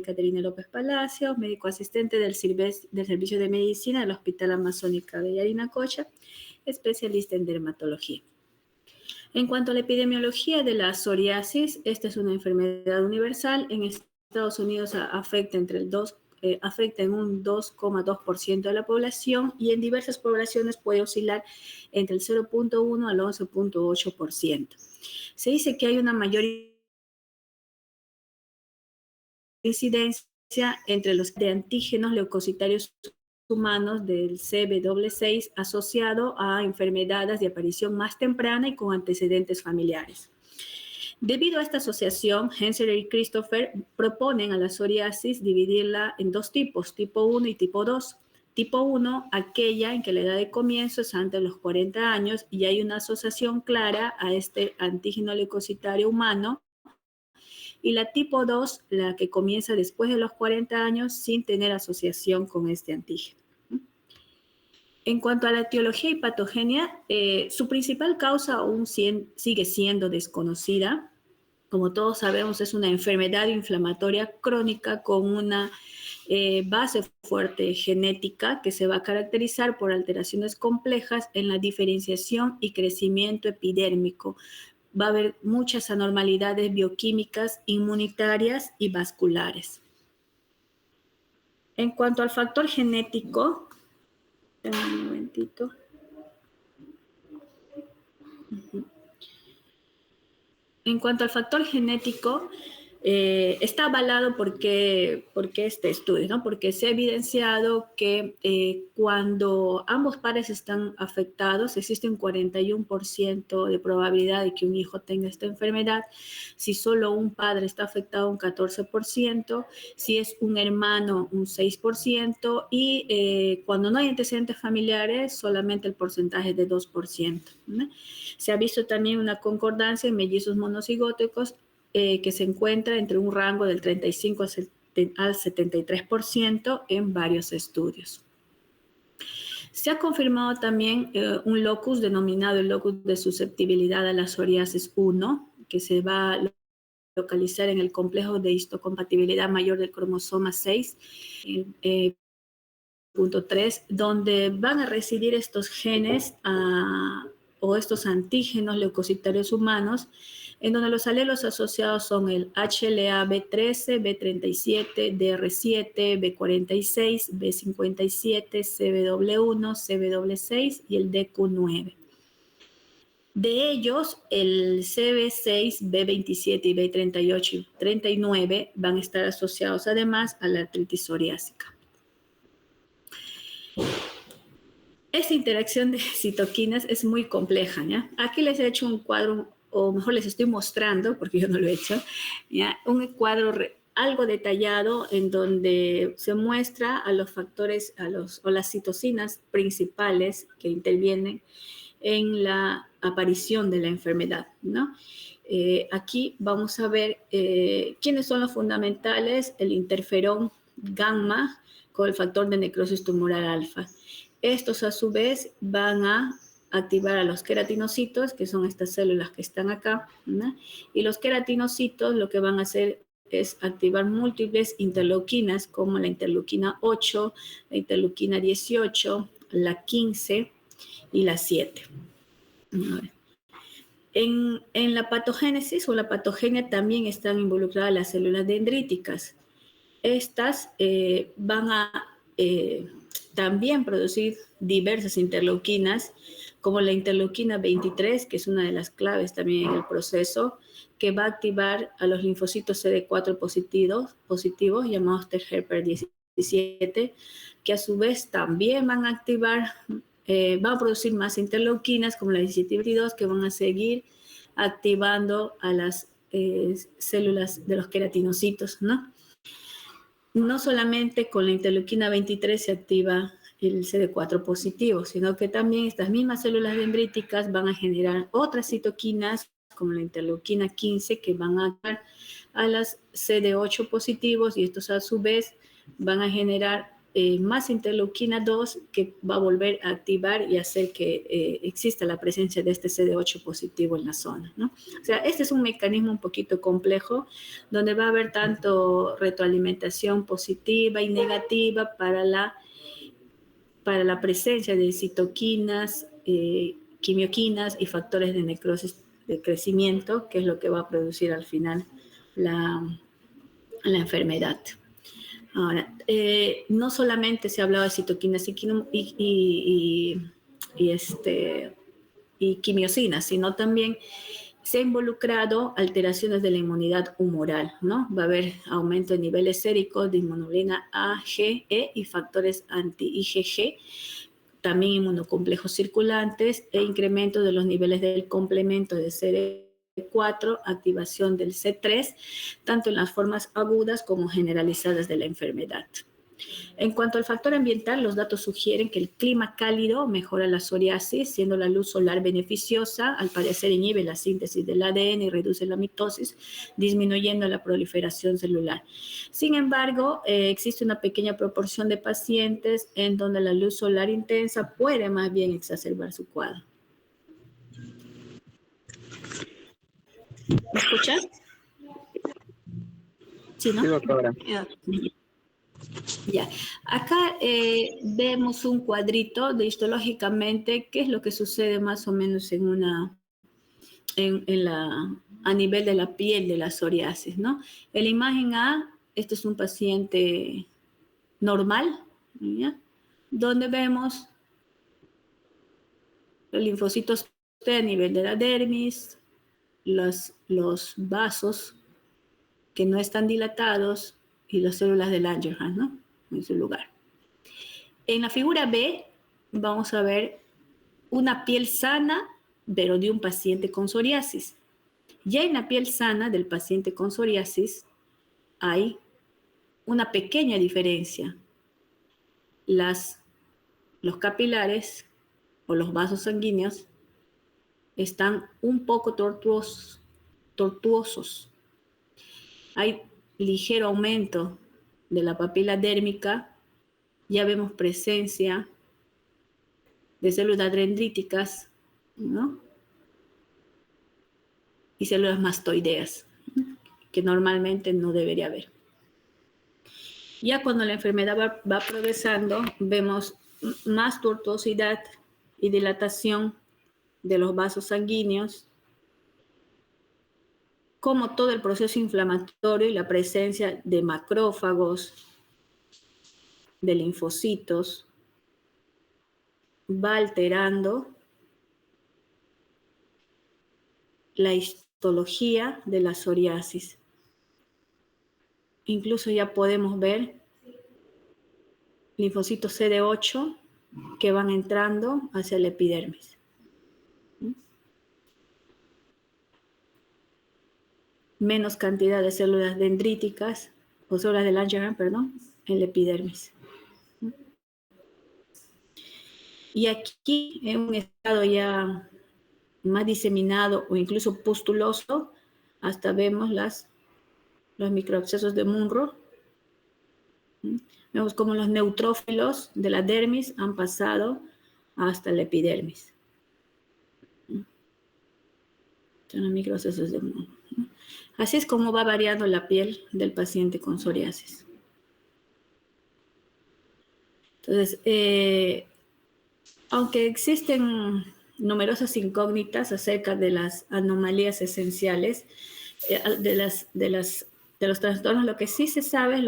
Caterina López Palacios, médico asistente del Servicio de Medicina del Hospital Amazónica de Yarinacocha, especialista en dermatología. En cuanto a la epidemiología de la psoriasis, esta es una enfermedad universal. En Estados Unidos afecta en un 2,2% de la población y en diversas poblaciones puede oscilar entre el 0,1 al 11,8%. Se dice que hay una mayor incidencia entre los de antígenos leucocitarios humanos del CBW6 asociado a enfermedades de aparición más temprana y con antecedentes familiares. Debido a esta asociación, Hensler y Christopher proponen a la psoriasis dividirla en dos tipos, tipo 1 y tipo 2. Tipo 1, aquella en que la edad de comienzo es antes de los 40 años y hay una asociación clara a este antígeno leucocitario humano. Y la tipo 2, la que comienza después de los 40 años sin tener asociación con este antígeno. En cuanto a la etiología y patogenia, su principal causa aún sigue siendo desconocida. Como todos sabemos, es una enfermedad inflamatoria crónica con una base fuerte genética que se va a caracterizar por alteraciones complejas en la diferenciación y crecimiento epidérmico. Va a haber muchas anormalidades bioquímicas, inmunitarias y vasculares. En cuanto al factor genético, un momentito. En cuanto al factor genético, está avalado porque este estudio, ¿no? Porque se ha evidenciado que cuando ambos padres están afectados, existe un 41% de probabilidad de que un hijo tenga esta enfermedad. Si solo un padre está afectado, un 14%. Si es un hermano, un 6%. Y cuando no hay antecedentes familiares, solamente el porcentaje es de 2%, ¿no? Se ha visto también una concordancia en mellizos monocigóticos que se encuentra entre un rango del 35 al 73% en varios estudios. Se ha confirmado también un locus denominado el locus de susceptibilidad a la psoriasis 1, que se va a localizar en el complejo de histocompatibilidad mayor del cromosoma 6, punto 3, donde van a residir estos genes o estos antígenos leucocitarios humanos, en donde los alelos asociados son el HLA B13, B37, DR7, B46, B57, CBW1, CBW6 y el DQ9. De ellos, el CB6, B27 y B38 y 39 van a estar asociados además a la artritis psoriásica. Esta interacción de citoquinas es muy compleja, ¿ya? Aquí les he hecho un cuadro, o mejor les estoy mostrando, porque yo no lo he hecho, ¿ya? Un cuadro algo detallado en donde se muestra a los factores, o las citocinas principales que intervienen en la aparición de la enfermedad, ¿no? Aquí vamos a ver quiénes son los fundamentales, el interferón gamma con el factor de necrosis tumoral alfa. Estos a su vez van a activar a los queratinocitos, que son estas células que están acá, ¿no? Y los queratinocitos lo que van a hacer es activar múltiples interleuquinas, como la interleuquina 8, la interleuquina 18, la 15 y la 7. En la patogénesis o la patogenia también están involucradas las células dendríticas. Estas van a también producir diversas interleuquinas, como la interleuquina 23, que es una de las claves también en el proceso, que va a activar a los linfocitos CD4 positivos llamados T-Helper 17, que a su vez también van a activar, van a producir más interleuquinas, como la 17 y 22, que van a seguir activando a las células de los queratinocitos, ¿no? No solamente con la interleuquina 23 se activa el CD4 positivo, sino que también estas mismas células dendríticas van a generar otras citoquinas, como la interleuquina 15, que van a activar a las CD8 positivos, y estos a su vez van a generar más interleuquina 2 que va a volver a activar y hacer que exista la presencia de este CD8 positivo en la zona, ¿no? O sea, este es un mecanismo un poquito complejo donde va a haber tanto retroalimentación positiva y negativa para la presencia de citoquinas, quimioquinas y factores de necrosis de crecimiento, que es lo que va a producir al final la enfermedad. Ahora, no solamente se hablaba de citoquinas y quimiosinas, sino también se ha involucrado alteraciones de la inmunidad humoral, ¿no? Va a haber aumento de niveles séricos de inmunoglobulina A, G, E y factores anti-IgG, también inmunocomplejos circulantes e incremento de los niveles del complemento de CD4, activación del C3, tanto en las formas agudas como generalizadas de la enfermedad. En cuanto al factor ambiental, los datos sugieren que el clima cálido mejora la psoriasis, siendo la luz solar beneficiosa, al parecer inhibe la síntesis del ADN y reduce la mitosis, disminuyendo la proliferación celular. Sin embargo, existe una pequeña proporción de pacientes en donde la luz solar intensa puede más bien exacerbar su cuadro. ¿Me escuchas? Sí, ¿no? Sí, doctora. Ya, acá vemos un cuadrito de histológicamente qué es lo que sucede más o menos a nivel de la piel de la psoriasis, ¿no? En la imagen A, este es un paciente normal, ¿ya? Donde vemos los linfocitos T a nivel de la dermis, los vasos que no están dilatados y las células de Langerhans, ¿no? En su lugar. En la figura B vamos a ver una piel sana, pero de un paciente con psoriasis. Ya en la piel sana del paciente con psoriasis hay una pequeña diferencia. Los capilares o los vasos sanguíneos están un poco tortuosos. Hay ligero aumento de la papila dérmica. Ya vemos presencia de células dendríticas, ¿no? Y células mastoideas, que normalmente no debería haber. Ya cuando la enfermedad va progresando, vemos más tortuosidad y dilatación de los vasos sanguíneos, como todo el proceso inflamatorio y la presencia de macrófagos, de linfocitos, va alterando la histología de la psoriasis. Incluso ya podemos ver linfocitos CD8 que van entrando hacia la epidermis. Menos cantidad de células dendríticas, o células de Langerhans, perdón, en la epidermis. Y aquí, en un estado ya más diseminado o incluso pustuloso, hasta vemos los microabscesos de Munro. Vemos cómo los neutrófilos de la dermis han pasado hasta la epidermis. Son los microabscesos de Munro. Así es como va variando la piel del paciente con psoriasis. Entonces, aunque existen numerosas incógnitas acerca de las anomalías esenciales de los trastornos, lo que sí se sabe es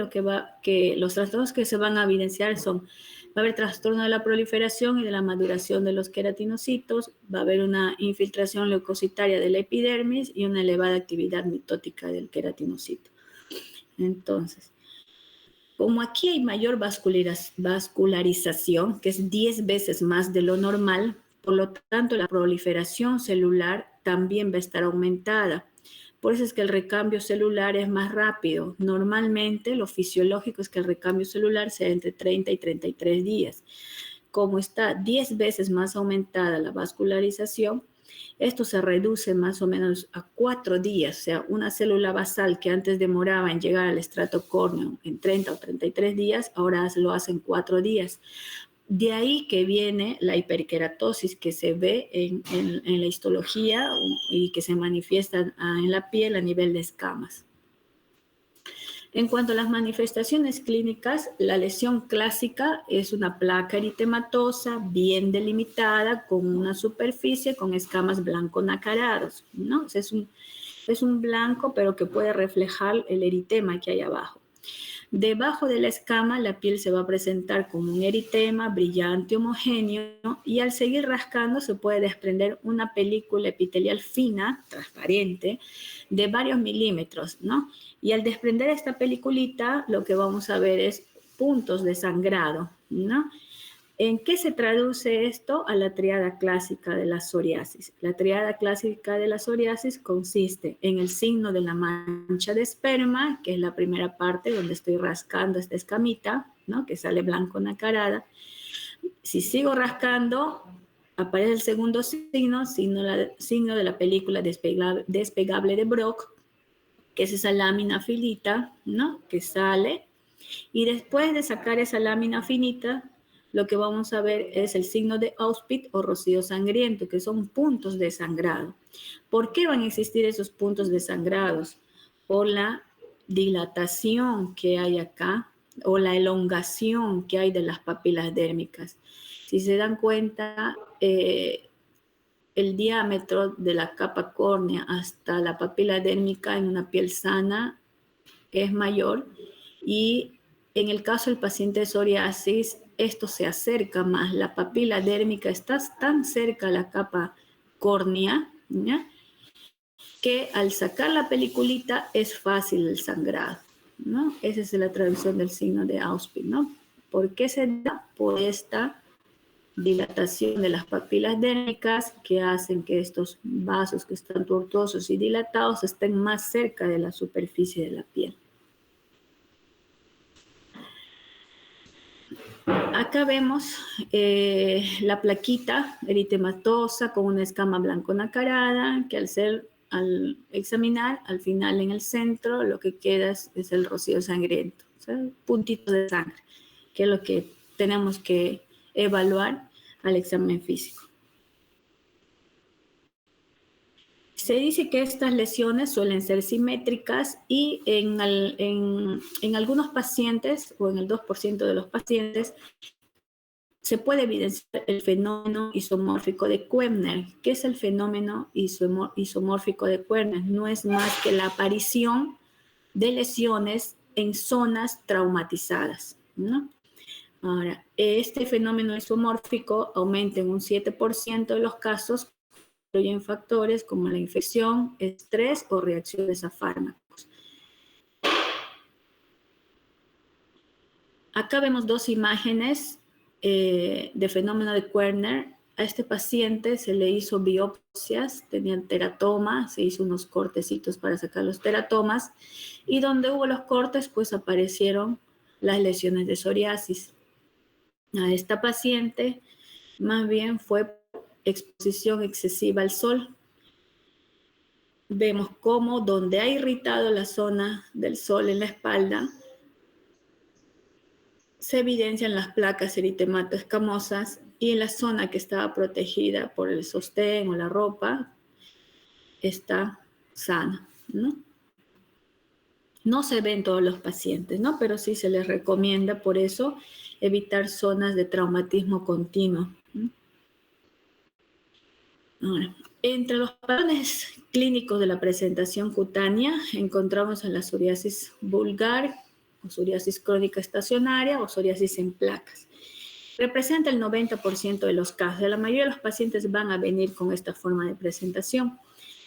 que los trastornos que se van a evidenciar va a haber trastorno de la proliferación y de la maduración de los queratinocitos, va a haber una infiltración leucocitaria de la epidermis y una elevada actividad mitótica del queratinocito. Entonces, como aquí hay mayor vascularización, que es 10 veces más de lo normal, por lo tanto la proliferación celular también va a estar aumentada. Por eso es que el recambio celular es más rápido. Normalmente lo fisiológico es que el recambio celular sea entre 30 y 33 días. Como está 10 veces más aumentada la vascularización, Esto se reduce más o menos a 4 días, o sea, una célula basal que antes demoraba en llegar al estrato córneo en 30 o 33 días, ahora lo hace en 4 días. De ahí que viene la hiperkeratosis que se ve en la histología y que se manifiesta en la piel a nivel de escamas. En cuanto a las manifestaciones clínicas, la lesión clásica es una placa eritematosa bien delimitada con una superficie con escamas blanco-nacarados, ¿no? O sea, es un blanco pero que puede reflejar el eritema que hay abajo. Debajo de la escama la piel se va a presentar como un eritema brillante homogéneo y al seguir rascando se puede desprender una película epitelial fina, transparente, de varios milímetros, ¿no? Y al desprender esta peliculita lo que vamos a ver es puntos de sangrado, ¿no? ¿En qué se traduce esto? A la triada clásica de la psoriasis. La triada clásica de la psoriasis consiste en el signo de la mancha de esperma, que es la primera parte donde estoy rascando esta escamita, ¿no? Que sale blanco nacarada. Si sigo rascando, aparece el segundo signo, signo de la película despegable de Brock, que es esa lámina finita, ¿no? Que sale. Y después de sacar esa lámina finita, lo que vamos a ver es el signo de Auspitz o rocío sangriento, que son puntos de sangrado. ¿Por qué van a existir esos puntos de sangrados? Por la dilatación que hay acá o la elongación que hay de las papilas dérmicas. Si se dan cuenta, el diámetro de la capa córnea hasta la papila dérmica en una piel sana es mayor y en el caso del paciente de psoriasis, esto se acerca más. La papila dérmica está tan cerca a la capa córnea, ¿ya? Que al sacar la peliculita es fácil el sangrado, ¿no? Esa es la traducción del signo de Auspitz, ¿no? ¿Por qué se da? Por esta dilatación de las papilas dérmicas que hacen que estos vasos que están tortuosos y dilatados estén más cerca de la superficie de la piel. Acá vemos la plaquita eritematosa con una escama blanco nacarada que al examinar, al final en el centro lo que queda es el rocío sangriento, o sea, puntitos de sangre, que es lo que tenemos que evaluar al examen físico. Se dice que estas lesiones suelen ser simétricas y en algunos pacientes, o en el 2% de los pacientes, se puede evidenciar el fenómeno isomórfico de Koebner. ¿Qué es el fenómeno isomórfico de Koebner? No es más que la aparición de lesiones en zonas traumatizadas, ¿no? Ahora, este fenómeno isomórfico aumenta en un 7% de los casos, incluyen factores como la infección, estrés o reacciones a fármacos. Acá vemos dos imágenes de fenómeno de Koebner. A este paciente se le hizo biopsias, tenían teratoma, se hizo unos cortecitos para sacar los teratomas y donde hubo los cortes pues aparecieron las lesiones de psoriasis. A esta paciente más bien fue exposición excesiva al sol. Vemos cómo donde ha irritado la zona del sol en la espalda, se evidencian las placas eritemato-escamosas y en la zona que estaba protegida por el sostén o la ropa está sana, ¿no? No se ve en todos los pacientes, ¿no? Pero sí se les recomienda por eso evitar zonas de traumatismo continuo, ¿no? Ahora, entre los patrones clínicos de la presentación cutánea encontramos en la psoriasis vulgar, o psoriasis crónica estacionaria o psoriasis en placas. Representa el 90% de los casos. La mayoría de los pacientes van a venir con esta forma de presentación,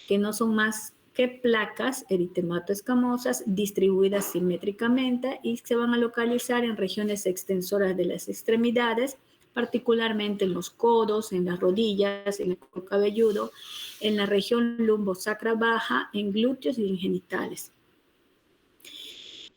que no son más que placas eritemato-escamosas distribuidas simétricamente y se van a localizar en regiones extensoras de las extremidades, particularmente en los codos, en las rodillas, en el cuero cabelludo, en la región lumbosacra baja, en glúteos y en genitales.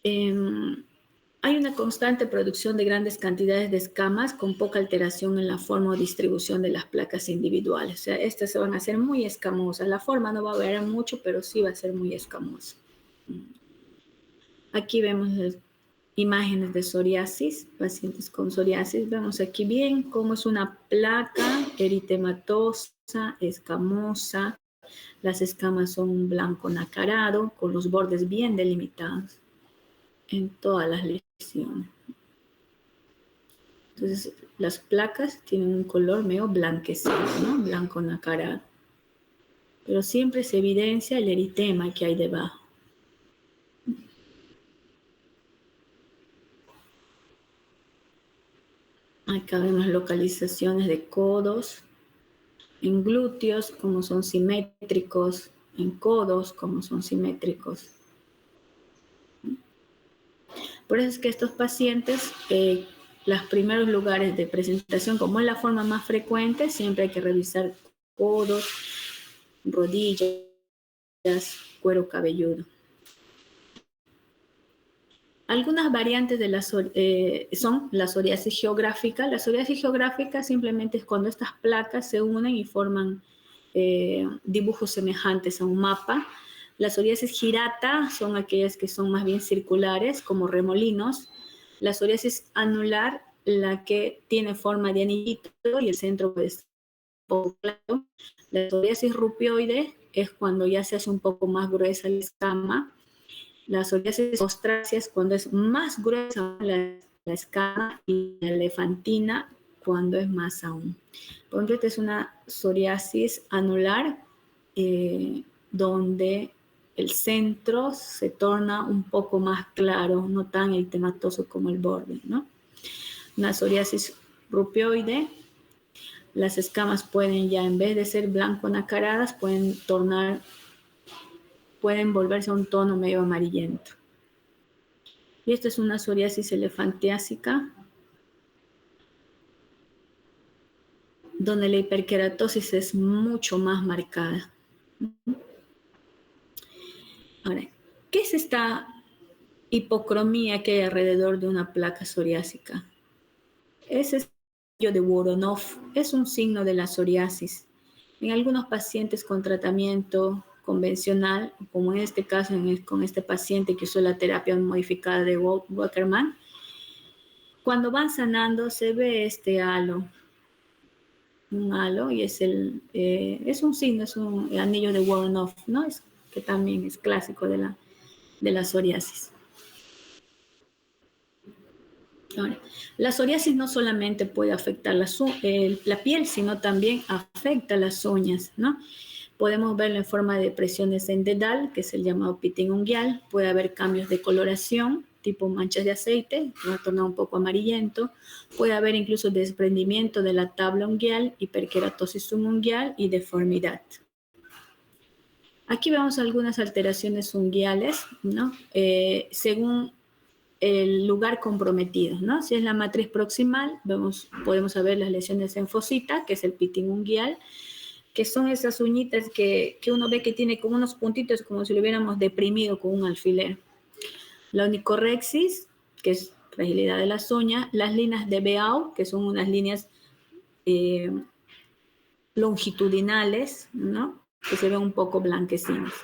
Hay Hay una constante producción de grandes cantidades de escamas con poca alteración en la forma o distribución de las placas individuales. O sea, estas se van a hacer muy escamosas. La forma no va a variar mucho, pero sí va a ser muy escamosa. Aquí vemos las imágenes de psoriasis, pacientes con psoriasis. Vemos aquí bien cómo es una placa eritematosa, escamosa. Las escamas son un blanco nacarado con los bordes bien delimitados en todas las lesiones. Entonces, las placas tienen un color medio blanquecino, ¿no? Blanco nacarado. Pero siempre se evidencia el eritema que hay debajo. Acá vemos localizaciones de codos, en glúteos como son simétricos, en codos como son simétricos. Por eso es que estos pacientes, los primeros lugares de presentación, como es la forma más frecuente, siempre hay que revisar codos, rodillas, cuero cabelludo. Algunas variantes de son la psoriasis geográfica. La psoriasis geográfica simplemente es cuando estas placas se unen y forman dibujos semejantes a un mapa. La psoriasis girata son aquellas que son más bien circulares, como remolinos. La psoriasis anular, la que tiene forma de anillito y el centro puede estar un poco claro. La psoriasis rupioide es cuando ya se hace un poco más gruesa la escama. La psoriasis ostrácea es cuando es más gruesa la escama, y la elefantina cuando es más aún. Por ejemplo, esta es una psoriasis anular donde el centro se torna un poco más claro, no tan eritematoso como el borde, ¿no? Una psoriasis rupioide, las escamas pueden ya, en vez de ser blanco nacaradas, pueden volverse a un tono medio amarillento. Y esta es una psoriasis elefantiásica, donde la hiperkeratosis es mucho más marcada. Ahora, ¿qué es esta hipocromía que hay alrededor de una placa psoriásica? Ese es el de Voronov, es un signo de la psoriasis. En algunos pacientes con tratamiento convencional, como en este caso con este paciente que usó la terapia modificada de Wackerman, cuando van sanando se ve este halo, un halo, y es un signo, es un anillo de Voronov, ¿no? Que también es clásico de la psoriasis. Ahora, la psoriasis no solamente puede afectar la piel, sino también afecta las uñas, ¿no? Podemos verlo en forma de depresiones en dedal, que es el llamado pitting unguial. Puede haber cambios de coloración, tipo manchas de aceite, que va a tornar un poco amarillento. Puede haber incluso desprendimiento de la tabla unguial, hiperkeratosis subunguial y deformidad. Aquí vemos algunas alteraciones unguiales, ¿no? Según el lugar comprometido, ¿no? Si es la matriz proximal, podemos ver las lesiones en fosita, que es el pitting unguial, que son esas uñitas que uno ve que tiene como unos puntitos, como si lo hubiéramos deprimido con un alfiler. La onicorexis, que es fragilidad de las uñas. Las líneas de Beau, que son unas líneas longitudinales, ¿no? Que se ven un poco blanquecinas.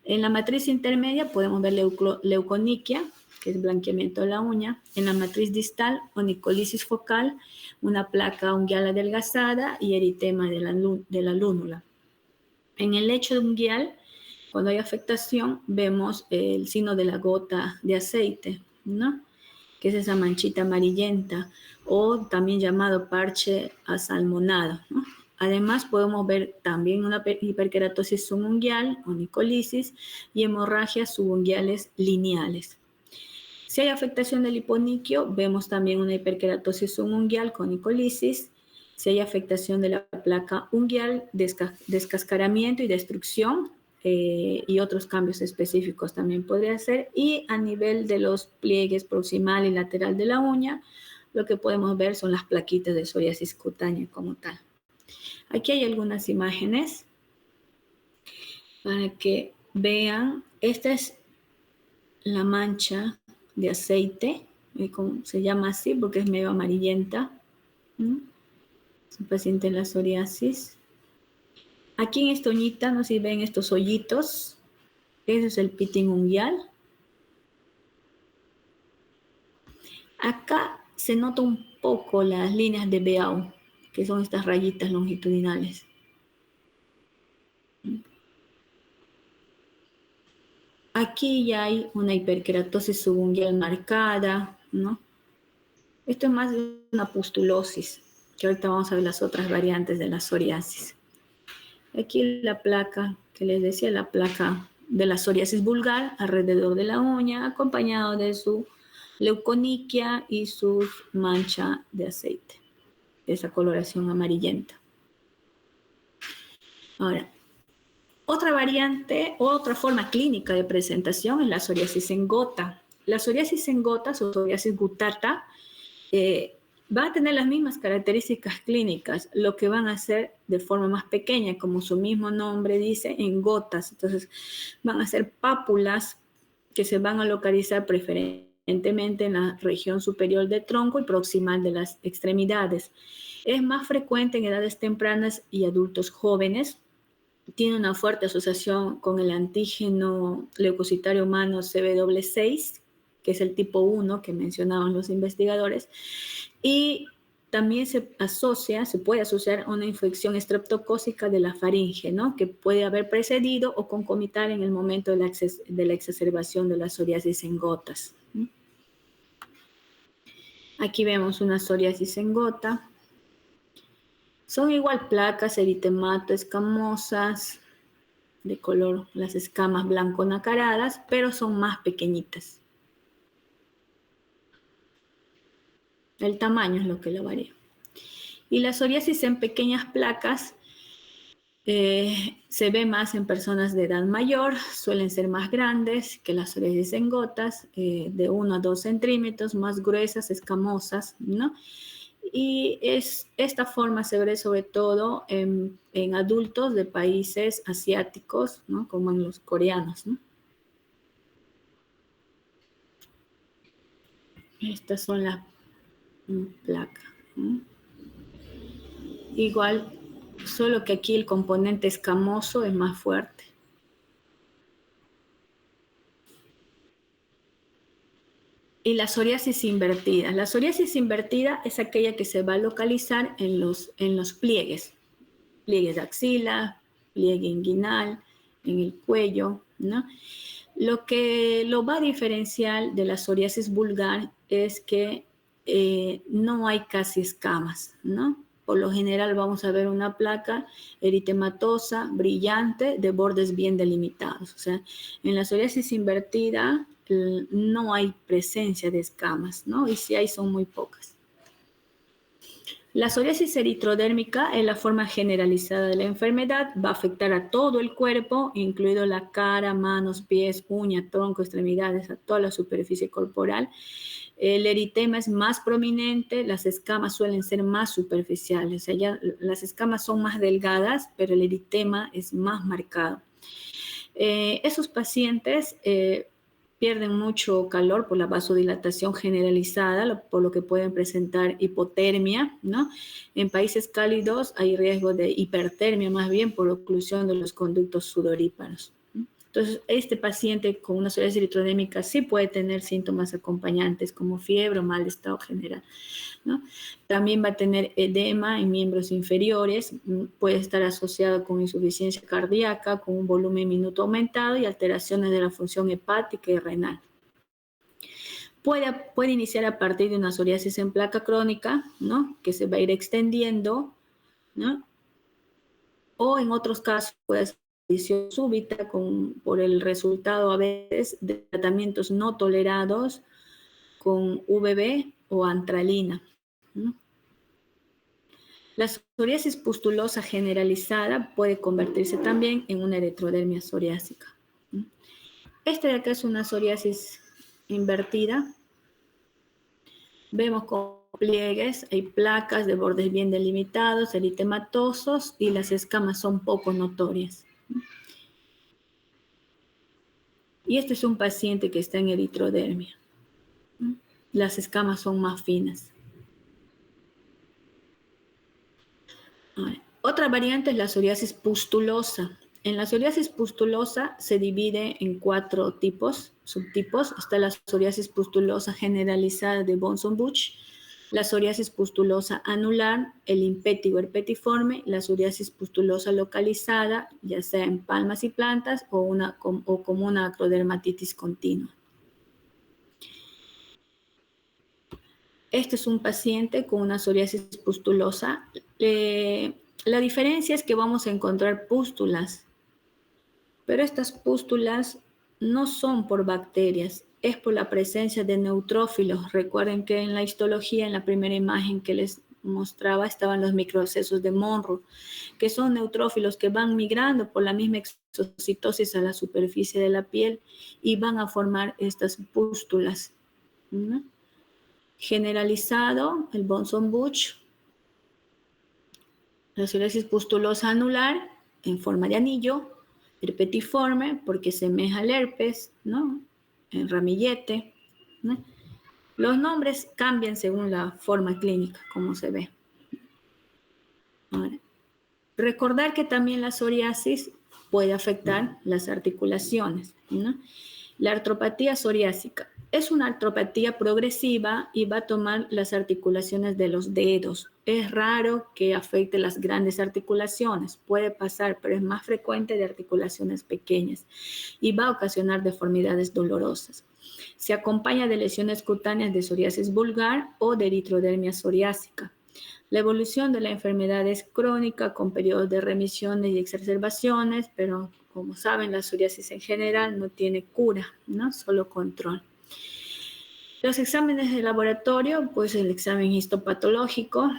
En la matriz intermedia podemos ver leuconiquia, que es blanqueamiento de la uña. En la matriz distal, onicolisis focal, una placa unguial adelgazada y eritema de la lúnula. En el lecho unguial, cuando hay afectación, vemos el signo de la gota de aceite, ¿no? Que es esa manchita amarillenta, o también llamado parche asalmonado, ¿no? Además, podemos ver también una hiperkeratosis subunguial, onicolisis, y hemorragias subunguiales lineales. Si hay afectación del hiponiquio, vemos también una hiperkeratosis subunguial con onicolisis. Si hay afectación de la placa unguial, descascaramiento y destrucción, y otros cambios específicos también podría ser. Y a nivel de los pliegues proximal y lateral de la uña, lo que podemos ver son las plaquitas de psoriasis cutánea como tal. Aquí hay algunas imágenes para que vean. Esta es la mancha de aceite, Se llama así porque es medio amarillenta. Es un paciente en la psoriasis. Aquí en esta uñita, no sé si ven estos hoyitos. Ese es el pitting unguial. Acá se nota un poco las líneas de Beau, que son estas rayitas longitudinales. Aquí ya hay una hiperkeratosis subunguial marcada, ¿no? Esto es más de una pustulosis, que ahorita vamos a ver las otras variantes de la psoriasis. Aquí la placa, que les decía, la placa de la psoriasis vulgar alrededor de la uña, acompañado de su leuconiquia y su mancha de aceite, de esa coloración amarillenta. Ahora, otra variante, otra forma clínica de presentación es la psoriasis en gota. La psoriasis en gotas o psoriasis gutata va a tener las mismas características clínicas, lo que van a ser de forma más pequeña, como su mismo nombre dice, en gotas. Entonces, van a ser pápulas que se van a localizar preferentemente en la región superior del tronco y proximal de las extremidades. Es más frecuente en edades tempranas y adultos jóvenes. Tiene una fuerte asociación con el antígeno leucocitario humano CBW6, que es el tipo 1 que mencionaban los investigadores, y también se puede asociar a una infección estreptocócica de la faringe, ¿no? Que puede haber precedido o concomitar en el momento de la exacerbación de la psoriasis en gotas. Aquí vemos una psoriasis en gota. Son igual placas eritemato escamosas, de color, las escamas blanco nacaradas, pero son más pequeñitas. El tamaño es lo que lo varía. Y la psoriasis en pequeñas placas se ve más en personas de edad mayor, suelen ser más grandes que las psoriasis en gotas, de 1 a 2 centímetros, más gruesas, escamosas, ¿no? Y esta forma se ve sobre todo en adultos de países asiáticos, ¿no? Como en los coreanos, ¿no? Estas son las placas, ¿no? Igual, solo que aquí el componente escamoso es más fuerte. Y la psoriasis invertida. La psoriasis invertida es aquella que se va a localizar en los pliegues. Pliegues de axila, pliegue inguinal, en el cuello, ¿no? Lo que lo va a diferenciar de la psoriasis vulgar es que no hay casi escamas, ¿no? Por lo general vamos a ver una placa eritematosa, brillante, de bordes bien delimitados. O sea, en la psoriasis invertida no hay presencia de escamas, ¿no? Y si hay, son muy pocas. La psoriasis eritrodérmica es la forma generalizada de la enfermedad, va a afectar a todo el cuerpo, incluido la cara, manos, pies, uña, tronco, extremidades, a toda la superficie corporal. El eritema es más prominente, las escamas suelen ser más superficiales, o sea, ya las escamas son más delgadas, pero el eritema es más marcado. Esos pacientes pierden mucho calor por la vasodilatación generalizada, por lo que pueden presentar hipotermia, ¿no? En países cálidos hay riesgo de hipertermia, más bien por oclusión de los conductos sudoríparos. Entonces, este paciente con una psoriasis eritrodérmica sí puede tener síntomas acompañantes como fiebre o mal estado general, ¿no? También va a tener edema en miembros inferiores, puede estar asociado con insuficiencia cardíaca, con un volumen minuto aumentado y alteraciones de la función hepática y renal. Puede iniciar a partir de una psoriasis en placa crónica, ¿no? Que se va a ir extendiendo, ¿no? O en otros casos puede ser aparición súbita por el resultado a veces de tratamientos no tolerados con VB o antralina, ¿no? La psoriasis pustulosa generalizada puede convertirse también en una eritrodermia psoriásica. Esta de acá es una psoriasis invertida. Vemos con pliegues, hay placas de bordes bien delimitados, eritematosos y las escamas son poco notorias. Y este es un paciente que está en eritrodermia. las escamas son más finas. Otra variante es la psoriasis pustulosa. En la psoriasis pustulosa se divide en 4 subtipos. Está la psoriasis pustulosa generalizada de Bunsen-Buch, la psoriasis pustulosa anular, el impétigo herpetiforme, la psoriasis pustulosa localizada, ya sea en palmas y plantas o como una acrodermatitis continua. Este es un paciente con una psoriasis pustulosa. La diferencia es que vamos a encontrar pústulas, pero estas pústulas no son por bacterias, es por la presencia de neutrófilos. Recuerden que en la histología, en la primera imagen que les mostraba, estaban los microabscesos de Monro, que son neutrófilos que van migrando por la misma exocitosis a la superficie de la piel y van a formar estas pústulas, ¿no? Generalizado, el Bunsen-Buch, la psoriasis pustulosa anular en forma de anillo, herpetiforme porque semeja al herpes, ¿no? En ramillete, ¿no? Los nombres cambian según la forma clínica, como se ve. Ahora, recordar que también la psoriasis puede afectar las articulaciones, ¿no? La artropatía psoriásica es una artropatía progresiva y va a tomar las articulaciones de los dedos. Es raro que afecte las grandes articulaciones, puede pasar, pero es más frecuente de articulaciones pequeñas y va a ocasionar deformidades dolorosas. Se acompaña de lesiones cutáneas de psoriasis vulgar o de eritrodermia psoriásica. La evolución de la enfermedad es crónica con periodos de remisiones y exacerbaciones, pero como saben, la psoriasis en general no tiene cura, ¿no? Solo control. Los exámenes de laboratorio, pues el examen histopatológico.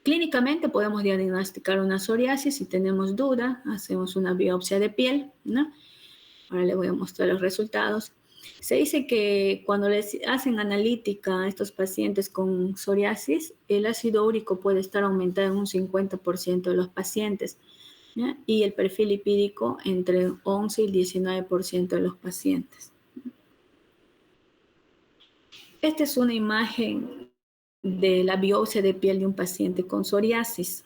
Clínicamente podemos diagnosticar una psoriasis si tenemos duda, hacemos una biopsia de piel, ¿no? Ahora les voy a mostrar los resultados. Se dice que cuando les hacen analítica a estos pacientes con psoriasis, el ácido úrico puede estar aumentado en un 50% de los pacientes, ¿ya? Y el perfil lipídico entre 11 y 19% de los pacientes. Esta es una imagen de la biopsia de piel de un paciente con psoriasis.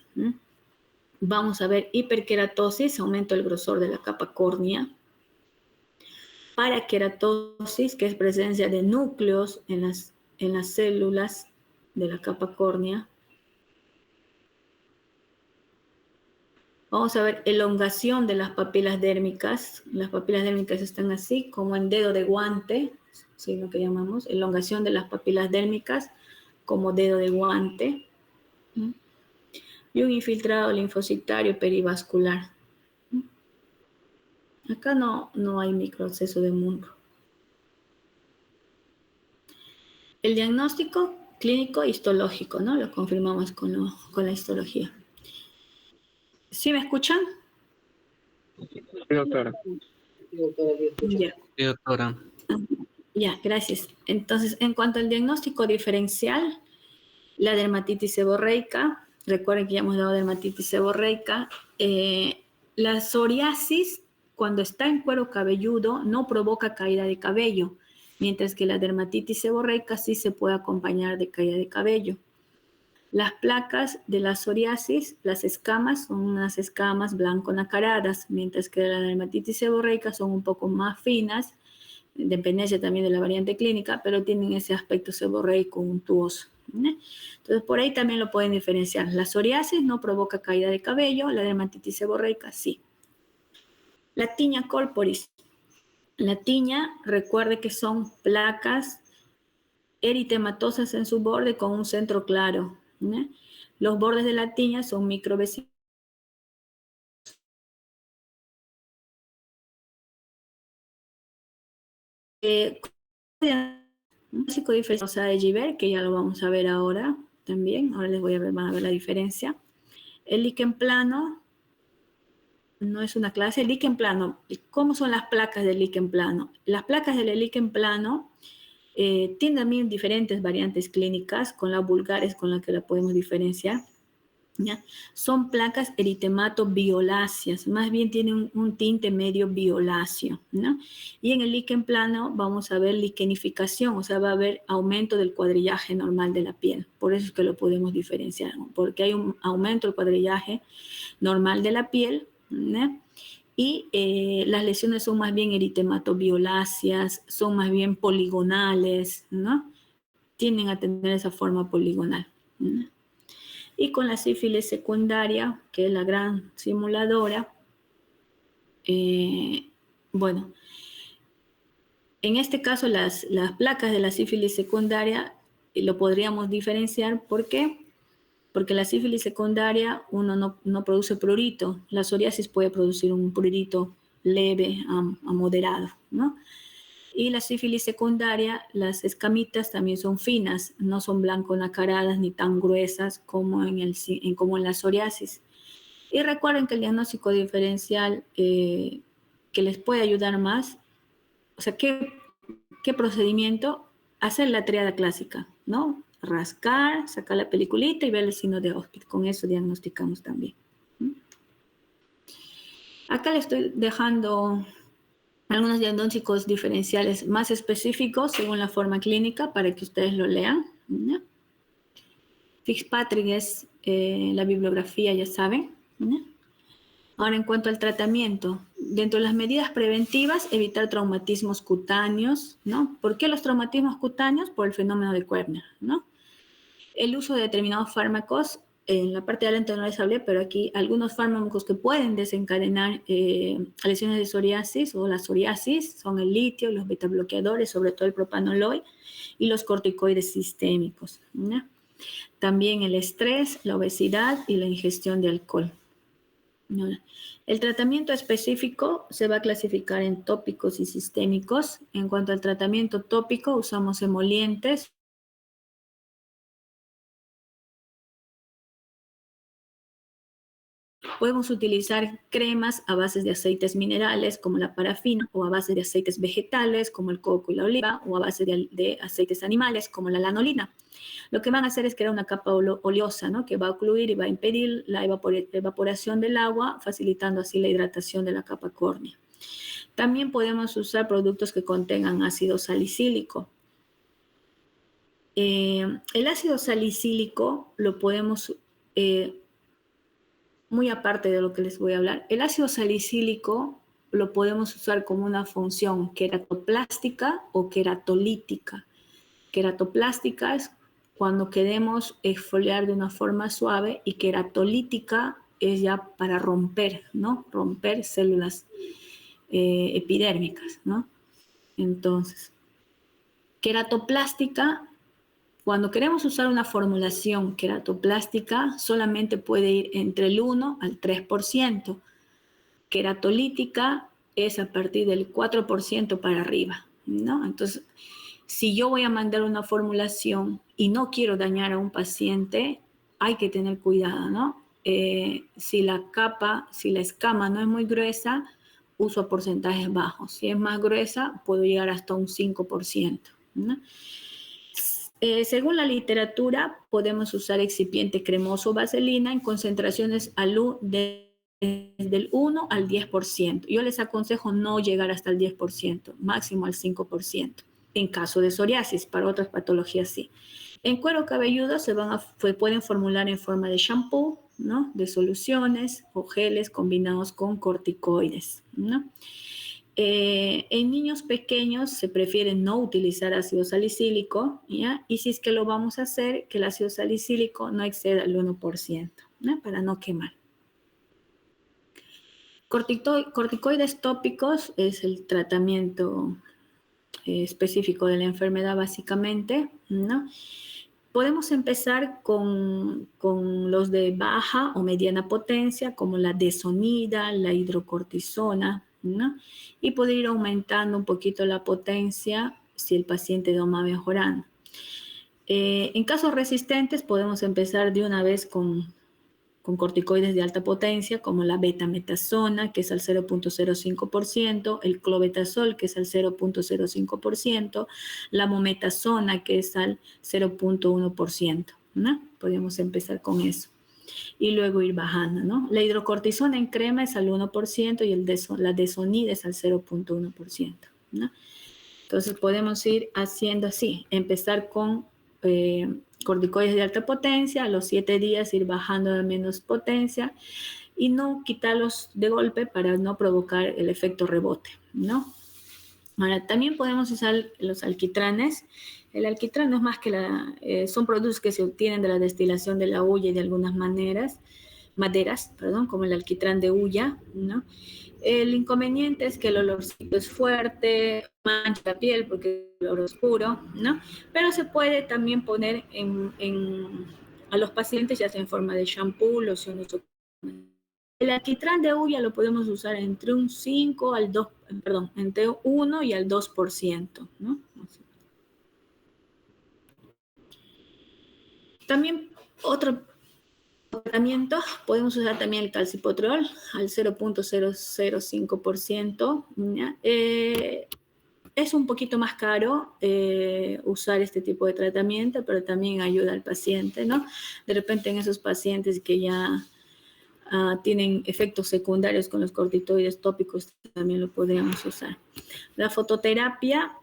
Vamos a ver hiperkeratosis, aumento del grosor de la capa córnea. Parakeratosis, que es presencia de núcleos en las células de la capa córnea. Vamos a ver elongación de las papilas dérmicas. Las papilas dérmicas están así, como en dedo de guante, ¿sí? Lo que llamamos elongación de las papilas dérmicas, como dedo de guante. Y un infiltrado linfocitario perivascular. Acá no hay microabsceso de Monro. El diagnóstico clínico histológico, ¿no? Lo confirmamos con la histología. ¿Sí me escuchan? Sí, doctora. Ya. Sí, doctora. Ya, gracias. Entonces, en cuanto al diagnóstico diferencial, la dermatitis seborreica, recuerden que ya hemos dado dermatitis seborreica, la psoriasis, cuando está en cuero cabelludo, no provoca caída de cabello, mientras que la dermatitis seborreica sí se puede acompañar de caída de cabello. Las placas de la psoriasis, las escamas, son unas escamas blanco-nacaradas, mientras que la dermatitis seborreica son un poco más finas, dependencia también de la variante clínica, pero tienen ese aspecto seborreico untuoso. Entonces, por ahí también lo pueden diferenciar. La psoriasis no provoca caída de cabello, la dermatitis seborreica sí. La tiña corporis. La tiña, recuerde que son placas eritematosas en su borde con un centro claro. Los bordes de la tiña son microvesículas. Un básico diferencial de Giver, que ya lo vamos a ver ahora también. Ahora les van a ver la diferencia. El líquen plano no es una clase. El líquen plano, ¿cómo son las placas del líquen plano? Las placas del líquen plano tienen también diferentes variantes clínicas, con la vulgares con la que la podemos diferenciar. ¿ya? Son placas eritemato-violáceas, más bien tienen un tinte medio violáceo, ¿no? Y en el líquen plano vamos a ver liquenificación, o sea, va a haber aumento del cuadrillaje normal de la piel. Por eso es que lo podemos diferenciar, ¿no? Porque hay un aumento del cuadrillaje normal de la piel, ¿no? Y las lesiones son más bien eritemato-violáceas, son más bien poligonales, ¿no? Tienden a tener esa forma poligonal, ¿no? Y con la sífilis secundaria, que es la gran simuladora, bueno, en este caso las placas de la sífilis secundaria lo podríamos diferenciar. ¿Por qué? Porque la sífilis secundaria uno no produce prurito. La psoriasis puede producir un prurito leve a moderado, ¿no? Y la sífilis secundaria, las escamitas también son finas, no son blanco nacaradas ni tan gruesas como como en la psoriasis. Y recuerden que el diagnóstico diferencial que les puede ayudar más, o sea, ¿qué procedimiento? Hacer la triada clásica, ¿no? Rascar, sacar la peliculita y ver el signo de Hospital. Con eso diagnosticamos también. Acá le estoy dejando algunos diagnósticos diferenciales más específicos según la forma clínica para que ustedes lo lean, ¿no? Fitzpatrick es la bibliografía, ya saben, ¿no? Ahora, en cuanto al tratamiento, dentro de las medidas preventivas, evitar traumatismos cutáneos, ¿no? ¿Por qué los traumatismos cutáneos? Por el fenómeno de Koebner, ¿no? El uso de determinados fármacos, en la parte de adelante no les hablé, pero aquí algunos fármacos que pueden desencadenar lesiones de psoriasis o la psoriasis son el litio, los betabloqueadores, sobre todo el propanolol, y los corticoides sistémicos, ¿no? También el estrés, la obesidad y la ingestión de alcohol. El tratamiento específico se va a clasificar en tópicos y sistémicos. En cuanto al tratamiento tópico, usamos emolientes. Podemos utilizar cremas a base de aceites minerales como la parafina, o a base de aceites vegetales como el coco y la oliva, o a base de aceites animales como la lanolina. Lo que van a hacer es crear una capa oleosa, ¿no? Que va a ocluir y va a impedir la evaporación del agua, facilitando así la hidratación de la capa córnea. También podemos usar productos que contengan ácido salicílico. El ácido salicílico lo podemos, muy aparte de lo que les voy a hablar, el ácido salicílico lo podemos usar como una función queratoplástica o queratolítica. Queratoplástica es cuando queremos exfoliar de una forma suave, y queratolítica es ya para romper, ¿no? Romper células epidérmicas, ¿no? Entonces, queratoplástica, cuando queremos usar una formulación queratoplástica, solamente puede ir entre el 1 al 3%. Queratolítica es a partir del 4% para arriba, ¿no? Entonces, si yo voy a mandar una formulación y no quiero dañar a un paciente, hay que tener cuidado, ¿no? Si la escama no es muy gruesa, uso porcentajes bajos. Si es más gruesa, puedo llegar hasta un 5%, ¿no? Según la literatura, podemos usar excipiente cremoso o vaselina en concentraciones del 1 al 10%. Yo les aconsejo no llegar hasta el 10%, máximo al 5%. En caso de psoriasis, para otras patologías sí. En cuero cabelludo pueden formular en forma de shampoo, ¿no? De soluciones o geles combinados con corticoides, ¿no? En niños pequeños se prefiere no utilizar ácido salicílico, ¿ya? Y si es que lo vamos a hacer, que el ácido salicílico no exceda el 1%, ¿no? Para no quemar. Corticoides tópicos es el tratamiento específico de la enfermedad básicamente, ¿no? Podemos empezar con los de baja o mediana potencia, como la desonida, la hidrocortisona, ¿no? Y poder ir aumentando un poquito la potencia si el paciente no va mejorando. En casos resistentes podemos empezar de una vez con corticoides de alta potencia, como la betametasona, que es al 0.05%, el clobetasol, que es al 0.05%, la mometasona, que es al 0.1%, ¿no? Podemos empezar con eso. y luego ir bajando, ¿no? La hidrocortisona en crema es al 1% y la desonida es al 0.1%, ¿no? Entonces podemos ir haciendo así, empezar con corticoides de alta potencia, a los 7 días ir bajando de menos potencia y no quitarlos de golpe para no provocar el efecto rebote, ¿no? Ahora, también podemos usar los alquitranes. El alquitrán no es más que son productos que se obtienen de la destilación de la hulla y de algunas maderas, como el alquitrán de hulla, ¿no? El inconveniente es que el olorcito es fuerte, mancha la piel porque es olor oscuro, ¿no? Pero se puede también poner a los pacientes, ya sea en forma de shampoo, loción. El alquitrán de hulla lo podemos usar entre un 5 al 2, perdón, entre 1 y al 2%, ¿no? También otro tratamiento, podemos usar también el calcipotriol al 0.005%. Es un poquito más caro usar este tipo de tratamiento, pero también ayuda al paciente, ¿no? De repente en esos pacientes que ya tienen efectos secundarios con los corticoides tópicos, también lo podríamos usar. La fototerapia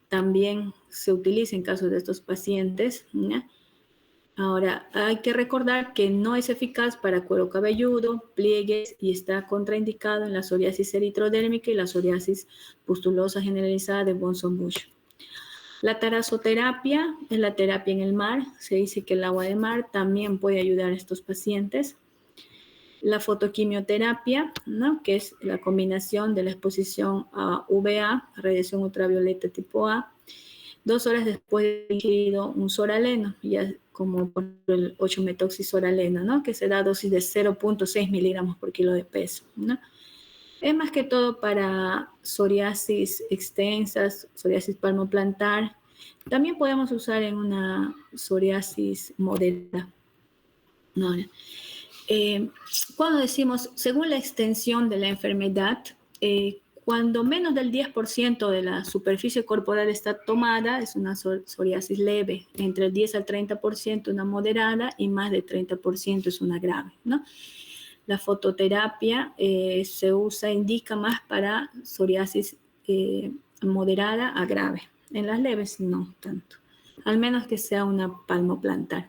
también se utiliza en casos de estos pacientes, ¿no? Ahora, hay que recordar que no es eficaz para cuero cabelludo, pliegues y está contraindicado en la psoriasis eritrodérmica y la psoriasis pustulosa generalizada de Bunsen-Bush. La tarasoterapia es la terapia en el mar. Se dice que el agua de mar también puede ayudar a estos pacientes. La fotoquimioterapia, ¿no? Que es la combinación de la exposición a UVA, radiación ultravioleta tipo A, 2 horas después de ingerido un soraleno, ya como por el 8-metoxisoraleno, ¿no? Que se da dosis de 0.6 miligramos por kilo de peso, ¿no? Es más que todo para psoriasis extensas, psoriasis palmoplantar. También podemos usar en una psoriasis moderada, ¿no? Cuando decimos, según la extensión de la enfermedad, cuando menos del 10% de la superficie corporal está tomada, es una psoriasis leve. Entre el 10 al 30% una moderada y más del 30% es una grave, ¿no? La fototerapia indica más para psoriasis moderada a grave. En las leves no tanto, al menos que sea una palmoplantar.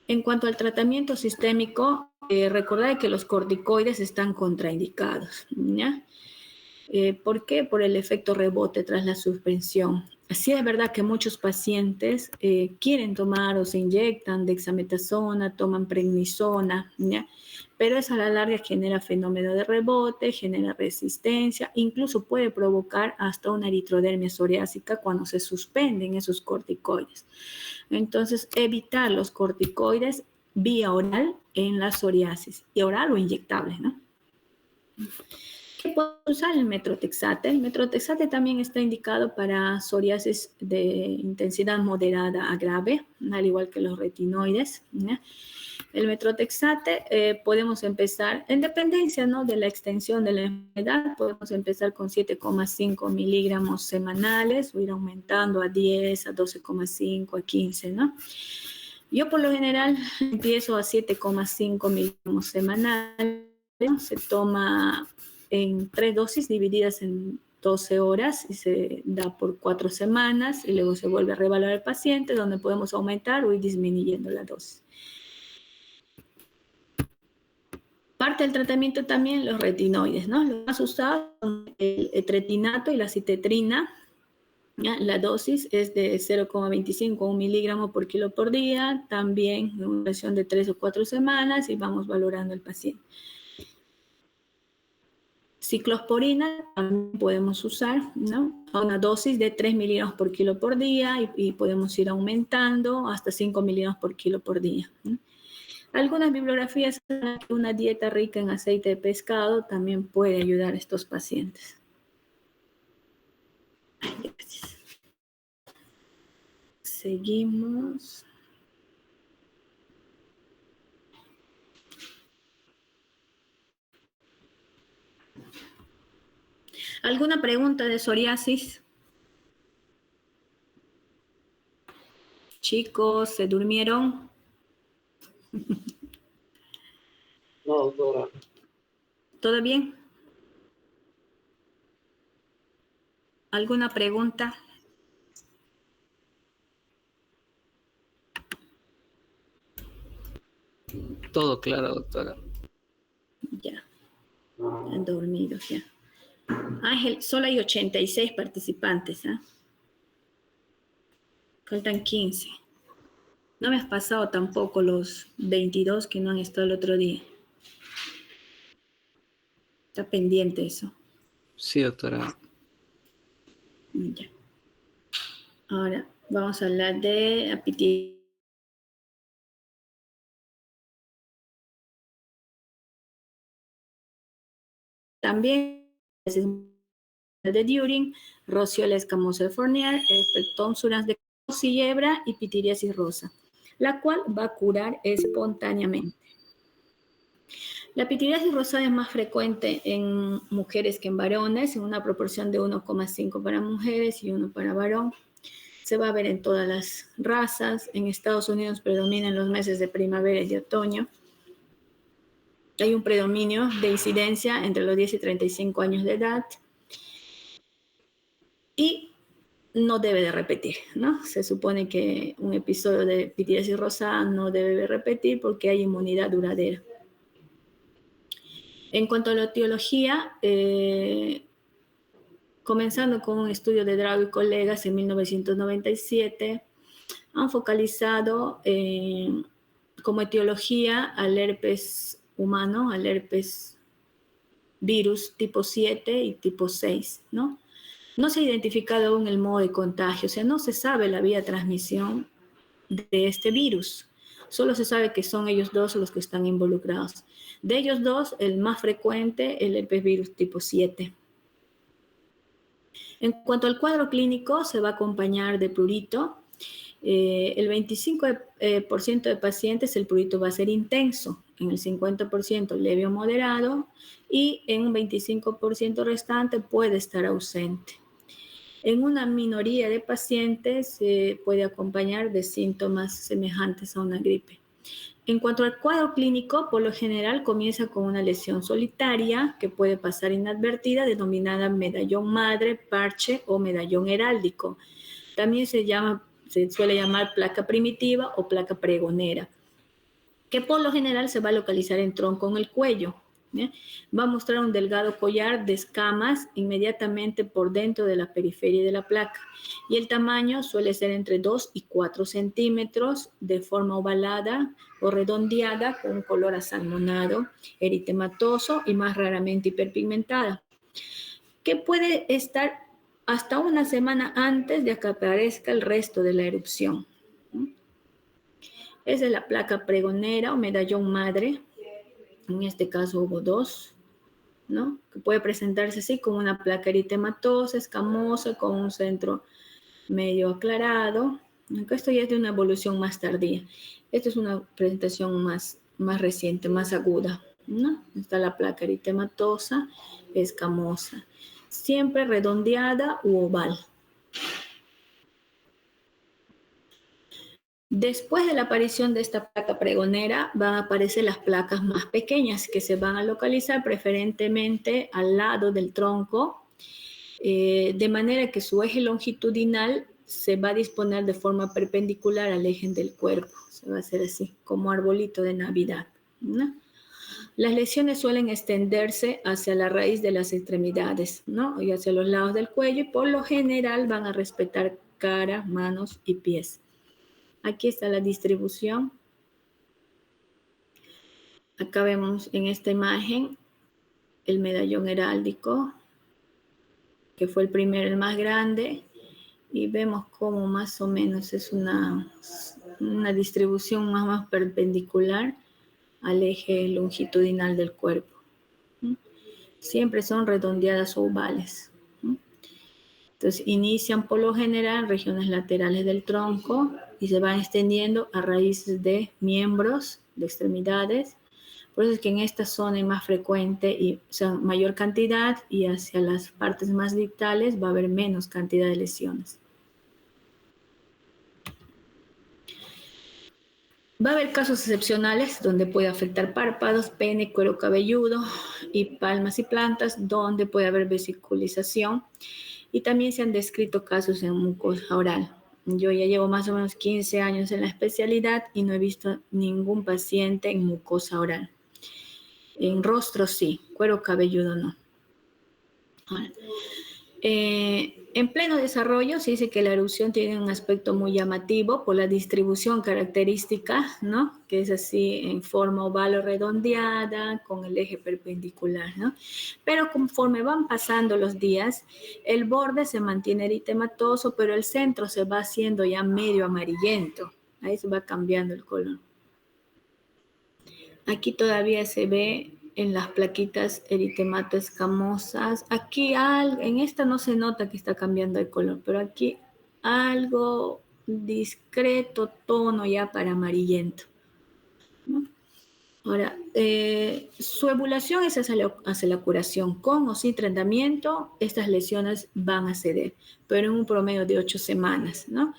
En cuanto al tratamiento sistémico, recordad que los corticoides están contraindicados, ¿ya? ¿Por qué? Por el efecto rebote tras la suspensión. Sí es verdad que muchos pacientes quieren tomar o se inyectan dexametasona, toman prednisona, ¿ya? Pero eso a la larga genera fenómeno de rebote, genera resistencia, incluso puede provocar hasta una eritrodermia psoriásica cuando se suspenden esos corticoides. Entonces, evitar los corticoides vía oral en la psoriasis, y oral o inyectable, ¿no? ¿Qué puedo usar? El metrotexate. El metrotexate también está indicado para psoriasis de intensidad moderada a grave, al igual que los retinoides, ¿no? El metrotexate podemos empezar, en dependencia, ¿no?, de la extensión de la enfermedad, podemos empezar con 7,5 miligramos semanales o ir aumentando a 10, a 12,5, a 15, ¿no? Yo por lo general empiezo a 7,5 miligramos semanales, se toma en 3 dosis divididas en 12 horas y se da por 4 semanas y luego se vuelve a reevaluar al paciente donde podemos aumentar o ir disminuyendo la dosis. Parte del tratamiento también los retinoides, ¿no? Los más usados son el etretinato y la citetrina. ¿Ya? La dosis es de 0,25 a 1 miligramo por kilo por día, también en una duración de 3 o 4 semanas y vamos valorando al paciente. Ciclosporina también podemos usar, ¿no? A una dosis de 3 miligramos por kilo por día y podemos ir aumentando hasta 5 miligramos por kilo por día, ¿no? Algunas bibliografías hablan que una dieta rica en aceite de pescado también puede ayudar a estos pacientes. Gracias. Seguimos. ¿Alguna pregunta de psoriasis? Chicos, ¿se durmieron? doctora. ¿Todo bien? ¿Alguna pregunta? Todo claro, doctora. Ya, han dormido ya. Ángel, solo hay 86 participantes, ¿ah? Faltan 15. No me has pasado tampoco los 22 que no han estado el otro día. Está pendiente eso. Sí, doctora. Ya. Ahora vamos a hablar de aptitud. También de During, Rosiola escamosa de Fournier, Tonsuras de Cosillebra y Pitiriasis rosa, la cual va a curar espontáneamente. La pitiriasis rosa es más frecuente en mujeres que en varones, en una proporción de 1,5 para mujeres y 1 para varón. Se va a ver en todas las razas. En Estados Unidos predominan los meses de primavera y de otoño. Hay un predominio de incidencia entre los 10 y 35 años de edad. Y no debe de repetir, ¿no? Se supone que un episodio de pitiriasis rosa no debe de repetir porque hay inmunidad duradera. En cuanto a la etiología, comenzando con un estudio de Drago y colegas en 1997, han focalizado como etiología al herpes humano, al herpes virus tipo 7 y tipo 6, ¿no? No se ha identificado aún el modo de contagio, o sea, no se sabe la vía de transmisión de este virus. Solo se sabe que son ellos dos los que están involucrados. De ellos dos, el más frecuente, el herpes virus tipo 7. En cuanto al cuadro clínico, se va a acompañar de prurito. El 25% de pacientes el prurito va a ser intenso, en el 50% leve o moderado y en un 25% restante puede estar ausente. En una minoría de pacientes se puede acompañar de síntomas semejantes a una gripe. En cuanto al cuadro clínico, por lo general comienza con una lesión solitaria que puede pasar inadvertida, denominada medallón madre, parche o medallón heráldico. También se suele llamar placa primitiva o placa pregonera, que por lo general se va a localizar en tronco en el cuello. ¿Bien? Va a mostrar un delgado collar de escamas inmediatamente por dentro de la periferia de la placa y el tamaño suele ser entre 2 y 4 centímetros, de forma ovalada o redondeada con un color asalmonado, eritematoso y más raramente hiperpigmentada, que puede estar hasta una semana antes de que aparezca el resto de la erupción. Esa es la placa pregonera o medallón madre. En este caso hubo dos, ¿no? Que puede presentarse así como una placa eritematosa, escamosa, con un centro medio aclarado. Aunque esto ya es de una evolución más tardía. Esta es una presentación más reciente, más aguda, ¿no? Está la placa eritematosa, escamosa, siempre redondeada u oval. Después de la aparición de esta placa pregonera, van a aparecer las placas más pequeñas que se van a localizar preferentemente al lado del tronco, de manera que su eje longitudinal se va a disponer de forma perpendicular al eje del cuerpo. Se va a hacer así, como arbolito de Navidad, ¿no? Las lesiones suelen extenderse hacia la raíz de las extremidades, ¿no? Y hacia los lados del cuello, y por lo general van a respetar cara, manos y pies. Aquí está la distribución. Acá vemos en esta imagen el medallón heráldico, que fue el primero, el más grande, y vemos cómo más o menos es una distribución más perpendicular al eje longitudinal del cuerpo. Siempre son redondeadas o ovales. Entonces inician por lo general en regiones laterales del tronco y se van extendiendo a raíces de miembros, de extremidades. Por eso es que en esta zona es más frecuente y mayor cantidad, y hacia las partes más distales va a haber menos cantidad de lesiones. Va a haber casos excepcionales donde puede afectar párpados, pene, cuero cabelludo y palmas y plantas, donde puede haber vesiculización. Y también se han descrito casos en mucosa oral. Yo ya llevo más o menos 15 años en la especialidad y no he visto ningún paciente en mucosa oral. En rostro sí, cuero cabelludo no. Ahora, en pleno desarrollo se dice que la erupción tiene un aspecto muy llamativo por la distribución característica, ¿no? Que es así en forma oval o redondeada con el eje perpendicular, ¿no? Pero conforme van pasando los días, el borde se mantiene eritematoso, pero el centro se va haciendo ya medio amarillento. Ahí se va cambiando el color. Aquí todavía se ve en las plaquitas eritemato escamosas. Aquí en esta no se nota que está cambiando el color, pero aquí algo discreto tono ya para amarillento, ¿no? Ahora, su evolución es hacia la curación. Con o sin tratamiento, estas lesiones van a ceder, pero en un promedio de 8 semanas, ¿no?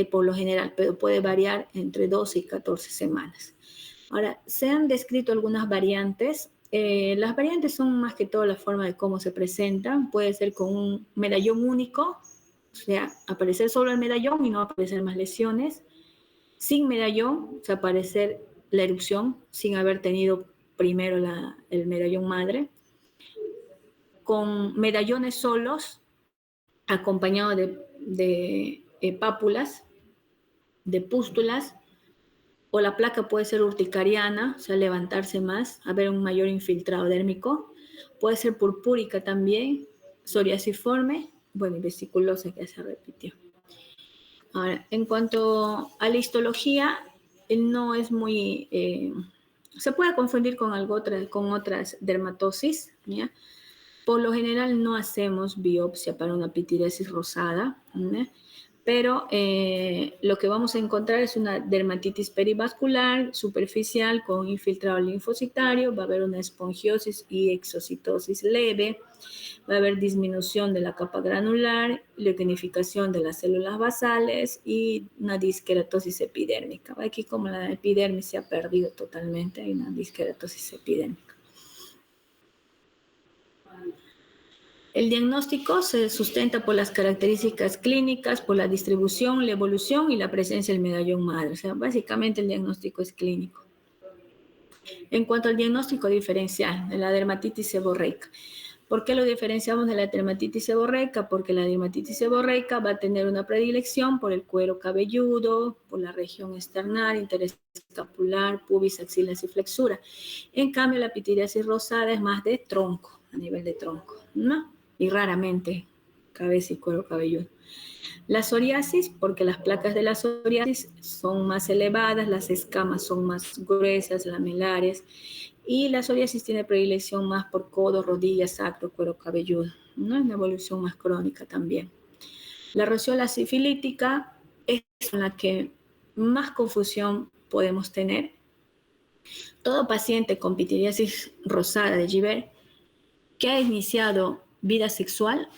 Por lo general, pero puede variar entre 12 y 14 semanas. Ahora, se han descrito algunas variantes. Las variantes son más que todo la forma de cómo se presentan. Puede ser con un medallón único, o sea, aparecer solo el medallón y no aparecer más lesiones. Sin medallón, o sea, aparecer la erupción sin haber tenido primero el medallón madre. Con medallones solos, acompañados de pápulas, de pústulas, o la placa puede ser urticariana, o sea, levantarse más, haber un mayor infiltrado dérmico. Puede ser purpúrica también, psoriasiforme, bueno, y vesiculosa, que ya se repitió. Ahora, en cuanto a la histología, no es muy... se puede confundir con otras dermatosis, ¿ya? Por lo general no hacemos biopsia para una pitidiosis rosada, ¿ya? Pero lo que vamos a encontrar es una dermatitis perivascular superficial con infiltrado linfocitario, va a haber una espongiosis y exocitosis leve, va a haber disminución de la capa granular, leutinificación de las células basales y una disqueratosis epidérmica. Aquí como la epidermis se ha perdido totalmente, hay una disqueratosis epidérmica. El diagnóstico se sustenta por las características clínicas, por la distribución, la evolución y la presencia del medallón madre. O sea, básicamente el diagnóstico es clínico. En cuanto al diagnóstico diferencial de la dermatitis seborreica, ¿por qué lo diferenciamos de la dermatitis seborreica? Porque la dermatitis seborreica va a tener una predilección por el cuero cabelludo, por la región externar, interescapular, pubis, axilas y flexura. En cambio, la pitidiosis rosada es más de tronco, a nivel de tronco, ¿no? Y raramente cabeza y cuero cabelludo. La psoriasis, porque las placas de la psoriasis son más elevadas, las escamas son más gruesas, lamelares, y la psoriasis tiene predilección más por codo, rodillas, sacro, cuero cabelludo, ¿no? Es una evolución más crónica también. La roseola sifilítica es con la que más confusión podemos tener. Todo paciente con pitidiosis rosada de Gibert que ha iniciado vida sexual,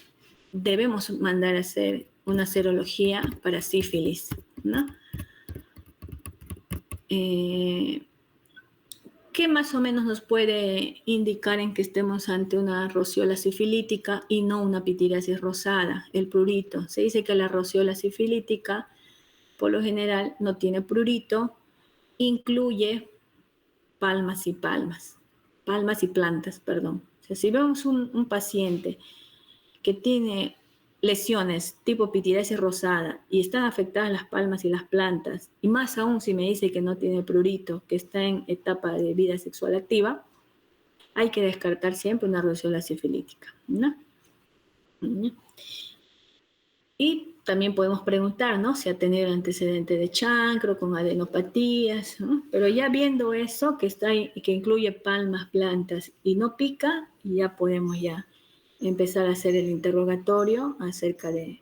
debemos mandar a hacer una serología para sífilis, ¿no? ¿Qué más o menos nos puede indicar en que estemos ante una roseola sifilítica y no una pitidiosis rosada? El prurito. Se dice que la roseola sifilítica, por lo general, no tiene prurito, incluye palmas y plantas, perdón. O sea, si vemos un paciente que tiene lesiones tipo pitidiosis rosada y están afectadas las palmas y las plantas, y más aún si me dice que no tiene prurito, que está en etapa de vida sexual activa, hay que descartar siempre una roseola sifilítica, ¿no? Y también podemos preguntar, ¿no? Si ha tenido antecedente de chancro con adenopatías, ¿no? Pero ya viendo eso, que incluye palmas, plantas y no pica, ya podemos ya empezar a hacer el interrogatorio acerca del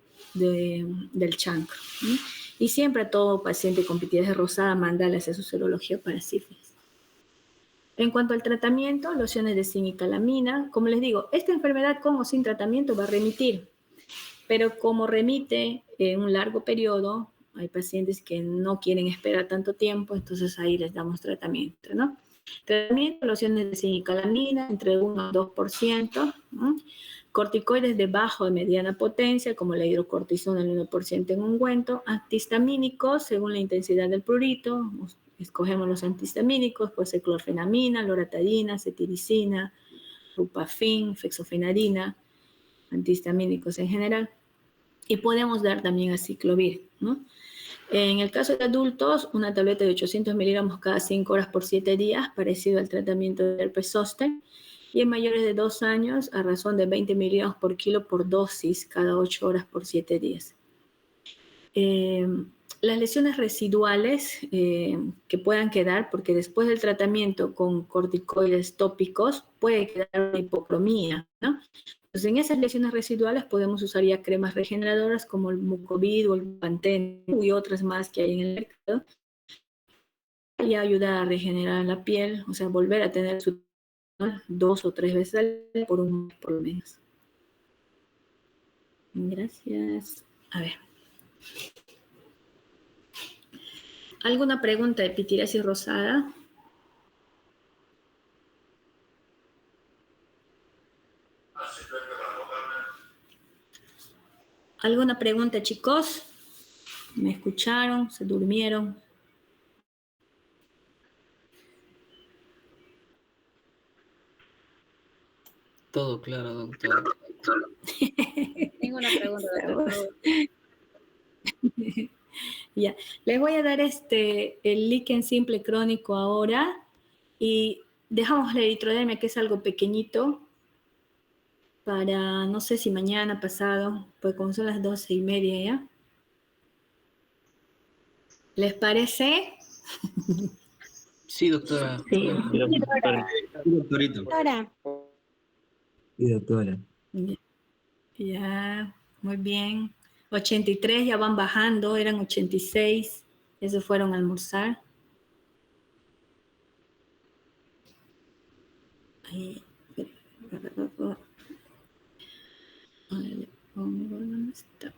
chancro, ¿sí? Y siempre a todo paciente con pitidiosis rosada mandarle a hacer su serología para sífilis. En cuanto al tratamiento, lociones de zinc y calamina, como les digo, esta enfermedad con o sin tratamiento va a remitir, pero como remite en un largo periodo, Hay pacientes que no quieren esperar tanto tiempo, entonces ahí les damos tratamiento, ¿no? Tratamiento, lociones de cinclalamina, entre 1 al 2%, ¿no? Corticoides de bajo o mediana potencia, como la hidrocortisona, el 1% en ungüento, antihistamínicos, según la intensidad del prurito, escogemos los antihistamínicos, puede ser clorfenamina, loratadina, cetiricina, rupafin, fexofenadina, antihistamínicos en general. Y podemos dar también aciclovir, ¿no? En el caso de adultos, una tableta de 800 miligramos cada 5 horas por 7 días, parecido al tratamiento del herpes zóster. Y en mayores de 2 años, a razón de 20 miligramos por kilo por dosis, cada 8 horas por 7 días. Las lesiones residuales que puedan quedar, porque después del tratamiento con corticoides tópicos puede quedar una hipocromía, ¿no? Entonces, en esas lesiones residuales podemos usar ya cremas regeneradoras como el Mucovid o el Pantene y otras más que hay en el mercado. Y ayuda a regenerar la piel, o sea, volver a tener su 2 o 3 veces al día por un mes por lo menos. Gracias. A ver. ¿Alguna pregunta de pitiriasis rosada? ¿Alguna pregunta, chicos? ¿Me escucharon? ¿Se durmieron? Todo claro, doctora. Tengo una pregunta, doctor. Ya, les voy a dar el líquen simple crónico ahora y dejamos la eritrodermia, que es algo pequeñito, para no sé si mañana, pasado, pues como son las 12:30 ya. ¿Les parece? Sí, doctora. Sí. Doctora. Sí, doctora. Ya, muy bien. 83 ya van bajando, eran 86. Esos fueron a almorzar. Ahí. Le pongo, ¿dónde está?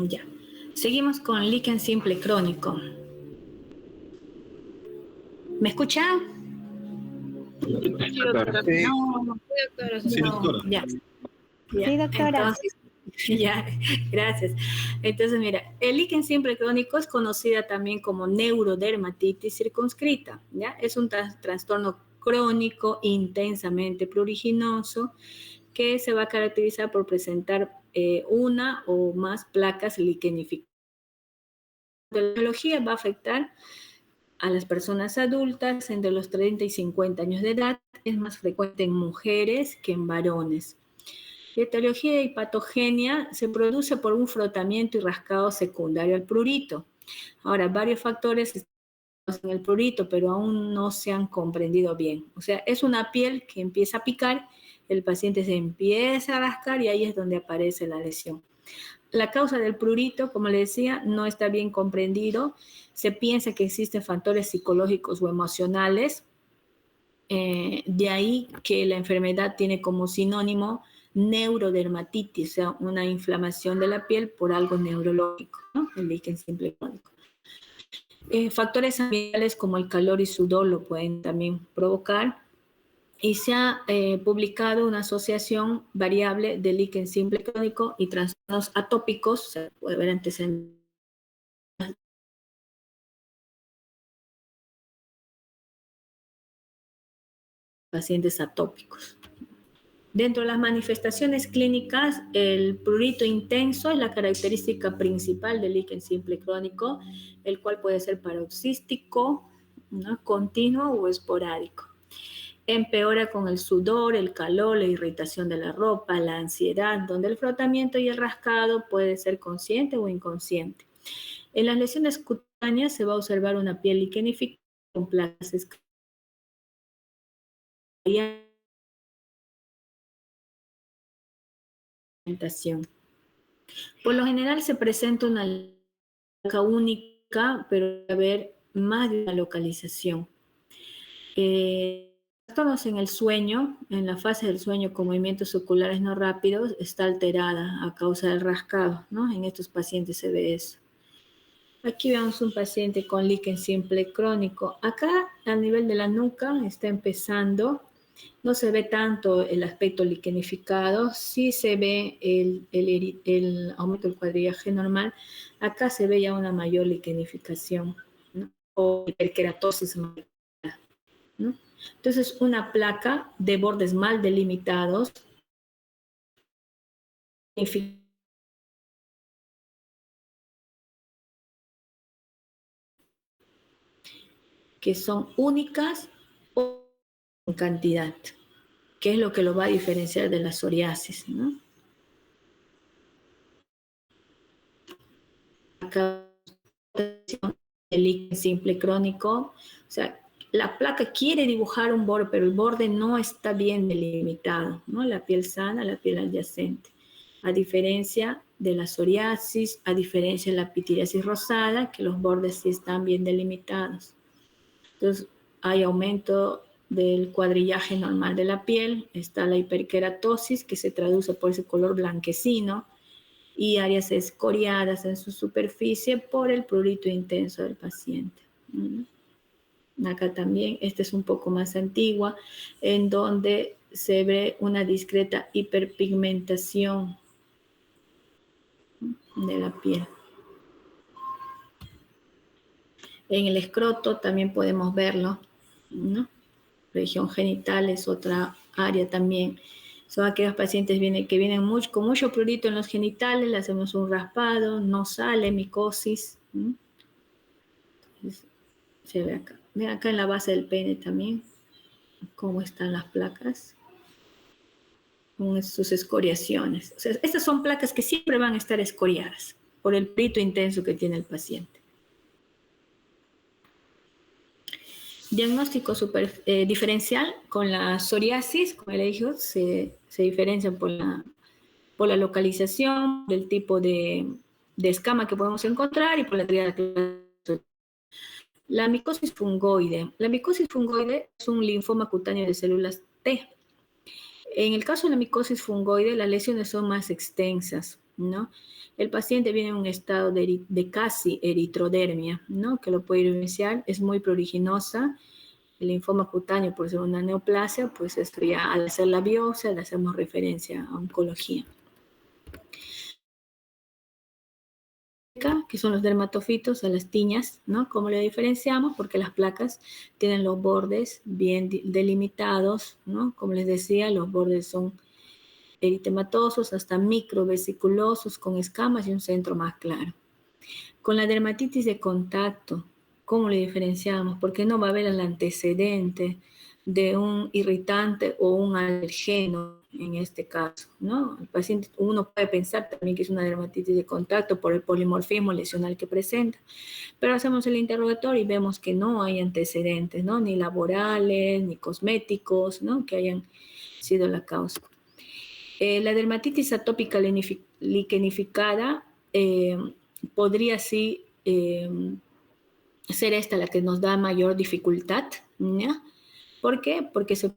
Ya. Seguimos con líquen simple crónico. ¿Me escuchan? Sí, doctora. Sí. No, Sí, doctora. ya. Sí, doctora. Entonces, ya, gracias. Entonces, mira, el líquen simple crónico es conocida también como neurodermatitis circunscrita, ¿ya? Es un trastorno crónico intensamente pruriginoso que se va a caracterizar por presentar una o más placas liquenificadas. La etiología va a afectar a las personas adultas entre los 30 y 50 años de edad. Es más frecuente en mujeres que en varones. La etiología y patogenia se produce por un frotamiento y rascado secundario al prurito. Ahora, varios factores están en el prurito, pero aún no se han comprendido bien. O sea, es una piel que empieza a picar, el paciente se empieza a rascar y ahí es donde aparece la lesión. La causa del prurito, como le decía, no está bien comprendido. Se piensa que existen factores psicológicos o emocionales. De ahí que la enfermedad tiene como sinónimo neurodermatitis, o sea, una inflamación de la piel por algo neurológico, ¿no? El líquen simple crónico. Factores ambientales como el calor y sudor lo pueden también provocar. Y se ha publicado una asociación variable de líquen simple crónico y trastornos atópicos. Se puede ver antecedentes. Pacientes atópicos. Dentro de las manifestaciones clínicas, el prurito intenso es la característica principal del líquen simple crónico, el cual puede ser paroxístico, ¿no?, continuo o esporádico. empeora con el sudor, el calor, la irritación de la ropa, la ansiedad, donde el frotamiento y el rascado puede ser consciente o inconsciente. En las lesiones cutáneas se va a observar una piel liquenificada con placas escariadas. Por lo general se presenta una placa única, pero debe haber más de una localización. Todos en el sueño, en la fase del sueño con movimientos oculares no rápidos, está alterada a causa del rascado, ¿no? En estos pacientes se ve eso. Aquí vemos un paciente con líquen simple crónico. Acá, a nivel de la nuca, está empezando. No se ve tanto el aspecto liquenificado, sí se ve el aumento del cuadrillaje normal. Acá se ve ya una mayor liquenificación, ¿no? O hiperkeratosis mayor, ¿no? Entonces, una placa de bordes mal delimitados que son únicas o en cantidad, que es lo que lo va a diferenciar de la psoriasis, ¿no? Acá el líquen simple crónico, o sea, la placa quiere dibujar un borde, pero el borde no está bien delimitado, ¿no? La piel sana, la piel adyacente. A diferencia de la psoriasis, a diferencia de la pitiriasis rosada, que los bordes sí están bien delimitados. Entonces, hay aumento del cuadrillaje normal de la piel, está la hiperkeratosis, que se traduce por ese color blanquecino, y áreas escoriadas en su superficie por el prurito intenso del paciente. Acá también, esta es un poco más antigua, en donde se ve una discreta hiperpigmentación de la piel. En el escroto también podemos verlo, ¿no? Región genital es otra área también. Son aquellos pacientes que vienen con mucho prurito en los genitales, le hacemos un raspado, no sale micosis. Entonces, se ve acá. Ven acá en la base del pene también, cómo están las placas, con sus escoriaciones. O sea, estas son placas que siempre van a estar escoriadas por el prurito intenso que tiene el paciente. Diagnóstico diferencial con la psoriasis, como le dije, se diferencian por la localización, del tipo de escama que podemos encontrar y por la triada. La micosis fungoide. La micosis fungoide es un linfoma cutáneo de células T. En el caso de la micosis fungoide, las lesiones son más extensas, ¿no? El paciente viene en un estado de casi eritrodermia, ¿no? Que lo puede evidenciar, es muy pruriginosa. El linfoma cutáneo, por ser una neoplasia, pues esto ya al hacer la biopsia le hacemos referencia a oncología. Que son los dermatofitos, a las tiñas, ¿no? ¿Cómo le diferenciamos? Porque las placas tienen los bordes bien delimitados, ¿no? Como les decía, los bordes son eritematosos hasta microvesiculosos con escamas y un centro más claro. Con la dermatitis de contacto, ¿cómo le diferenciamos? Porque no va a haber el antecedente de un irritante o un alergeno en este caso, ¿no? El paciente, uno puede pensar también que es una dermatitis de contacto por el polimorfismo lesional que presenta, pero hacemos el interrogatorio y vemos que no hay antecedentes, ¿no? Ni laborales, ni cosméticos, ¿no? Que hayan sido la causa. La dermatitis atópica liquenificada podría sí ser esta la que nos da mayor dificultad, ¿ya? ¿Por qué? Porque se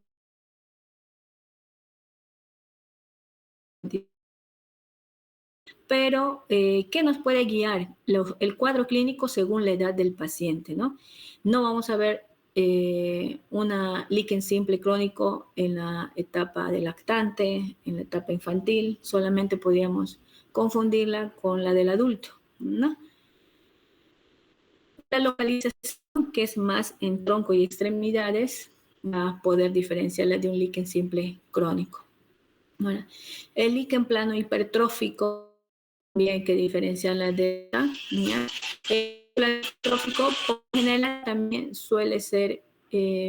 pero ¿qué nos puede guiar? El cuadro clínico según la edad del paciente, ¿no? No vamos a ver una líquen simple crónico en la etapa de lactante, en la etapa infantil, solamente podríamos confundirla con la del adulto, ¿no? La localización, que es más en tronco y extremidades, va a poder diferenciarla de un líquen simple crónico. Bueno, el líquen plano hipertrófico también hay que diferenciarla de esta. El plano hipertrófico por general también suele ser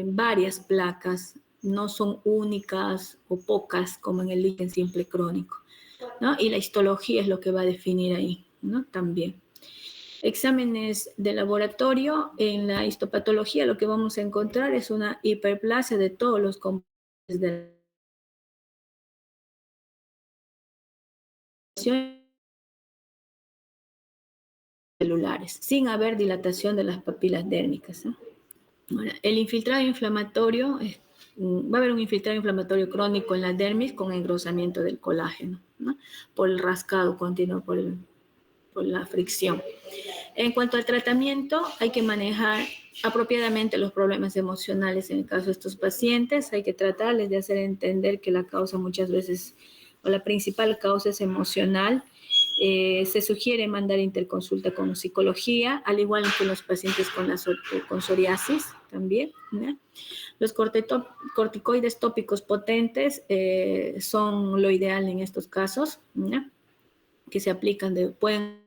varias placas no son únicas o pocas como en el líquen simple crónico, ¿no? Y la histología es lo que va a definir ahí, ¿no? También. Exámenes de laboratorio, en la histopatología lo que vamos a encontrar es una hiperplasia de todos los componentes de la celulares, sin haber dilatación de las papilas dérmicas, ¿no? Ahora, el infiltrado inflamatorio, va a haber un infiltrado inflamatorio crónico en la dermis con engrosamiento del colágeno, ¿no? Por el rascado continuo, por la fricción. En cuanto al tratamiento, hay que manejar apropiadamente los problemas emocionales en el caso de estos pacientes. Hay que tratarles de hacer entender que la causa muchas veces, o la principal causa es emocional. Se sugiere mandar interconsulta con psicología, al igual que los pacientes con psoriasis también, ¿no? Los corticoides tópicos potentes son lo ideal en estos casos, ¿no? Que se aplican, pueden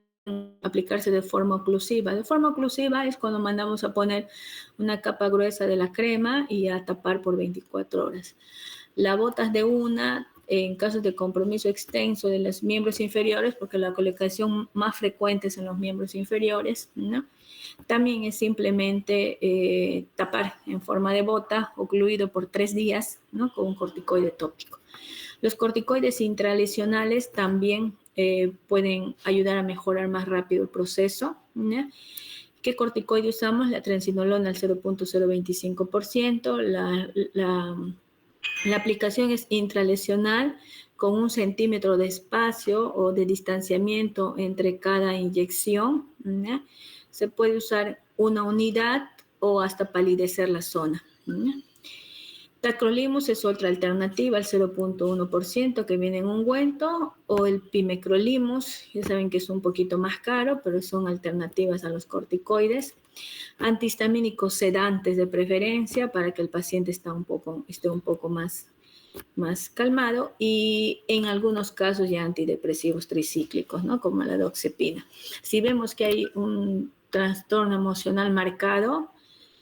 aplicarse de forma oclusiva. De forma oclusiva es cuando mandamos a poner una capa gruesa de la crema y a tapar por 24 horas. La botas de una, en casos de compromiso extenso de los miembros inferiores, porque la colocación más frecuente es en los miembros inferiores, ¿no? También es simplemente tapar en forma de bota, ocluido por 3 días, ¿no? Con un corticoide tópico. Los corticoides intralesionales también pueden ayudar a mejorar más rápido el proceso, ¿no? ¿Qué corticoide usamos? La triamcinolona al 0.025%. La aplicación es intralesional con 1 centímetro de espacio o de distanciamiento entre cada inyección, ¿no? Se puede usar una unidad o hasta palidecer la zona, ¿no? Tacrolimus es otra alternativa, el 0.1% que viene en ungüento, o el pimecrolimus, ya saben que es un poquito más caro, pero son alternativas a los corticoides. Antihistamínicos sedantes de preferencia para que el paciente esté un poco más calmado, y en algunos casos ya antidepresivos tricíclicos, ¿no? Como la doxepina. Si vemos que hay un trastorno emocional marcado,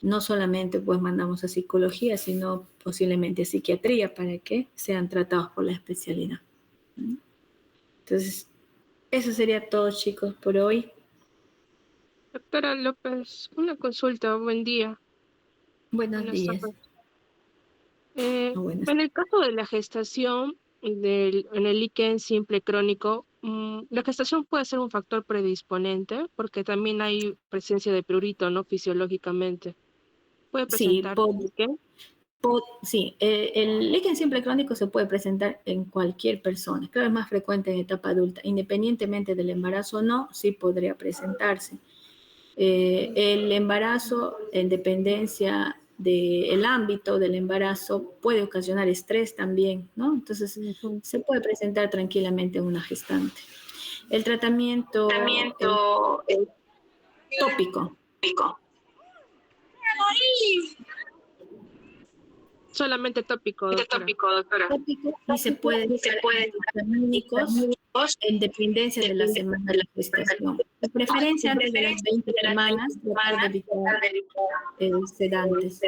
no solamente pues mandamos a psicología, sino posiblemente a psiquiatría para que sean tratados por la especialidad. Entonces, eso sería todo, chicos, por hoy. Doctora López, una consulta, buen día. Buenos días. En el caso de la gestación, en el líquen simple crónico, la gestación puede ser un factor predisponente porque también hay presencia de prurito, ¿no? Fisiológicamente. ¿Puede presentar líquen? Sí, el líquen simple crónico se puede presentar en cualquier persona. Claro, es más frecuente en etapa adulta. Independientemente del embarazo o no, sí podría presentarse. El embarazo, en dependencia del ámbito del embarazo, puede ocasionar estrés también, ¿no? Entonces, se puede presentar tranquilamente en una gestante. El tratamiento tópico. Solamente tópico, doctora. Tópico, y se puede usar antihistamínicos en dependencia de la semana de la gestación. De preferencia antes de las 20 semanas, tratar de evitar sedantes.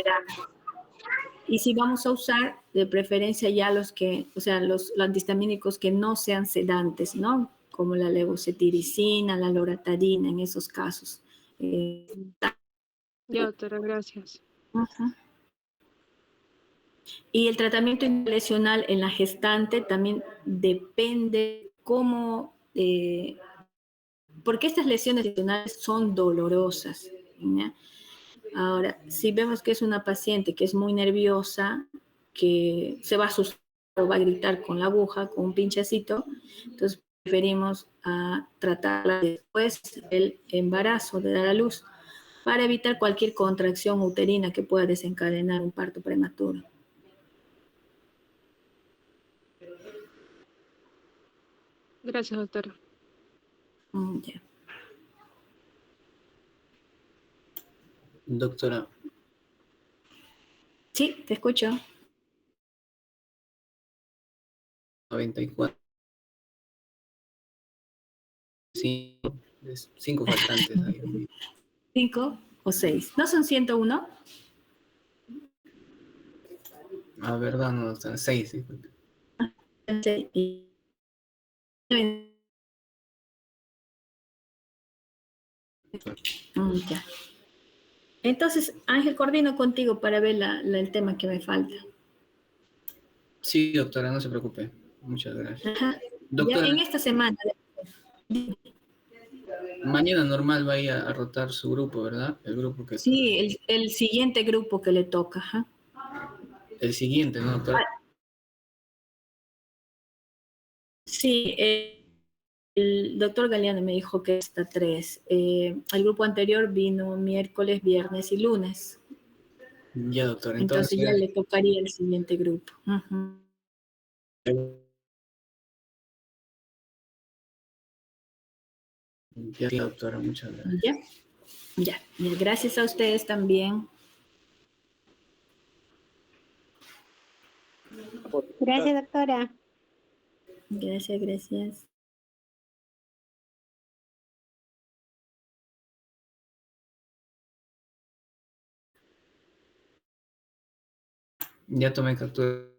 Y si vamos a usar, de preferencia ya los antihistamínicos que no sean sedantes, ¿no? Como la levocetiricina, la loratadina, en esos casos. Ya, doctora, gracias. Y el tratamiento intralesional en la gestante también depende cómo, porque estas lesiones lesionales son dolorosas, ¿ya? Ahora, si vemos que es una paciente que es muy nerviosa, que se va a asustar o va a gritar con la aguja, con un pinchacito, entonces preferimos tratarla después del embarazo, de dar a luz, para evitar cualquier contracción uterina que pueda desencadenar un parto prematuro. Gracias, doctora. Yeah. Doctora. Sí, te escucho. 94. 5 faltantes. 5 o 6. ¿No son 101? A verdad, no, doctora, 6. Sí. Y- ya. Entonces, Ángel, coordino contigo para ver el tema que me falta. Sí, doctora, no se preocupe. Muchas gracias. Ajá. Doctora, Ya en esta semana. mañana normal va a ir a rotar su grupo, ¿verdad? El grupo que está. Sí, el siguiente grupo que le toca. Ajá. El siguiente, ¿no, doctora? Sí, el doctor Galeano me dijo que hasta 3. El grupo anterior vino miércoles, viernes y lunes. Ya, doctora, Entonces ya entonces. le tocaría el siguiente grupo. Ujú. Ya, doctora, muchas gracias. Ya, ya. Y gracias a ustedes también. Gracias, doctora. Gracias, gracias. Ya tomé captura.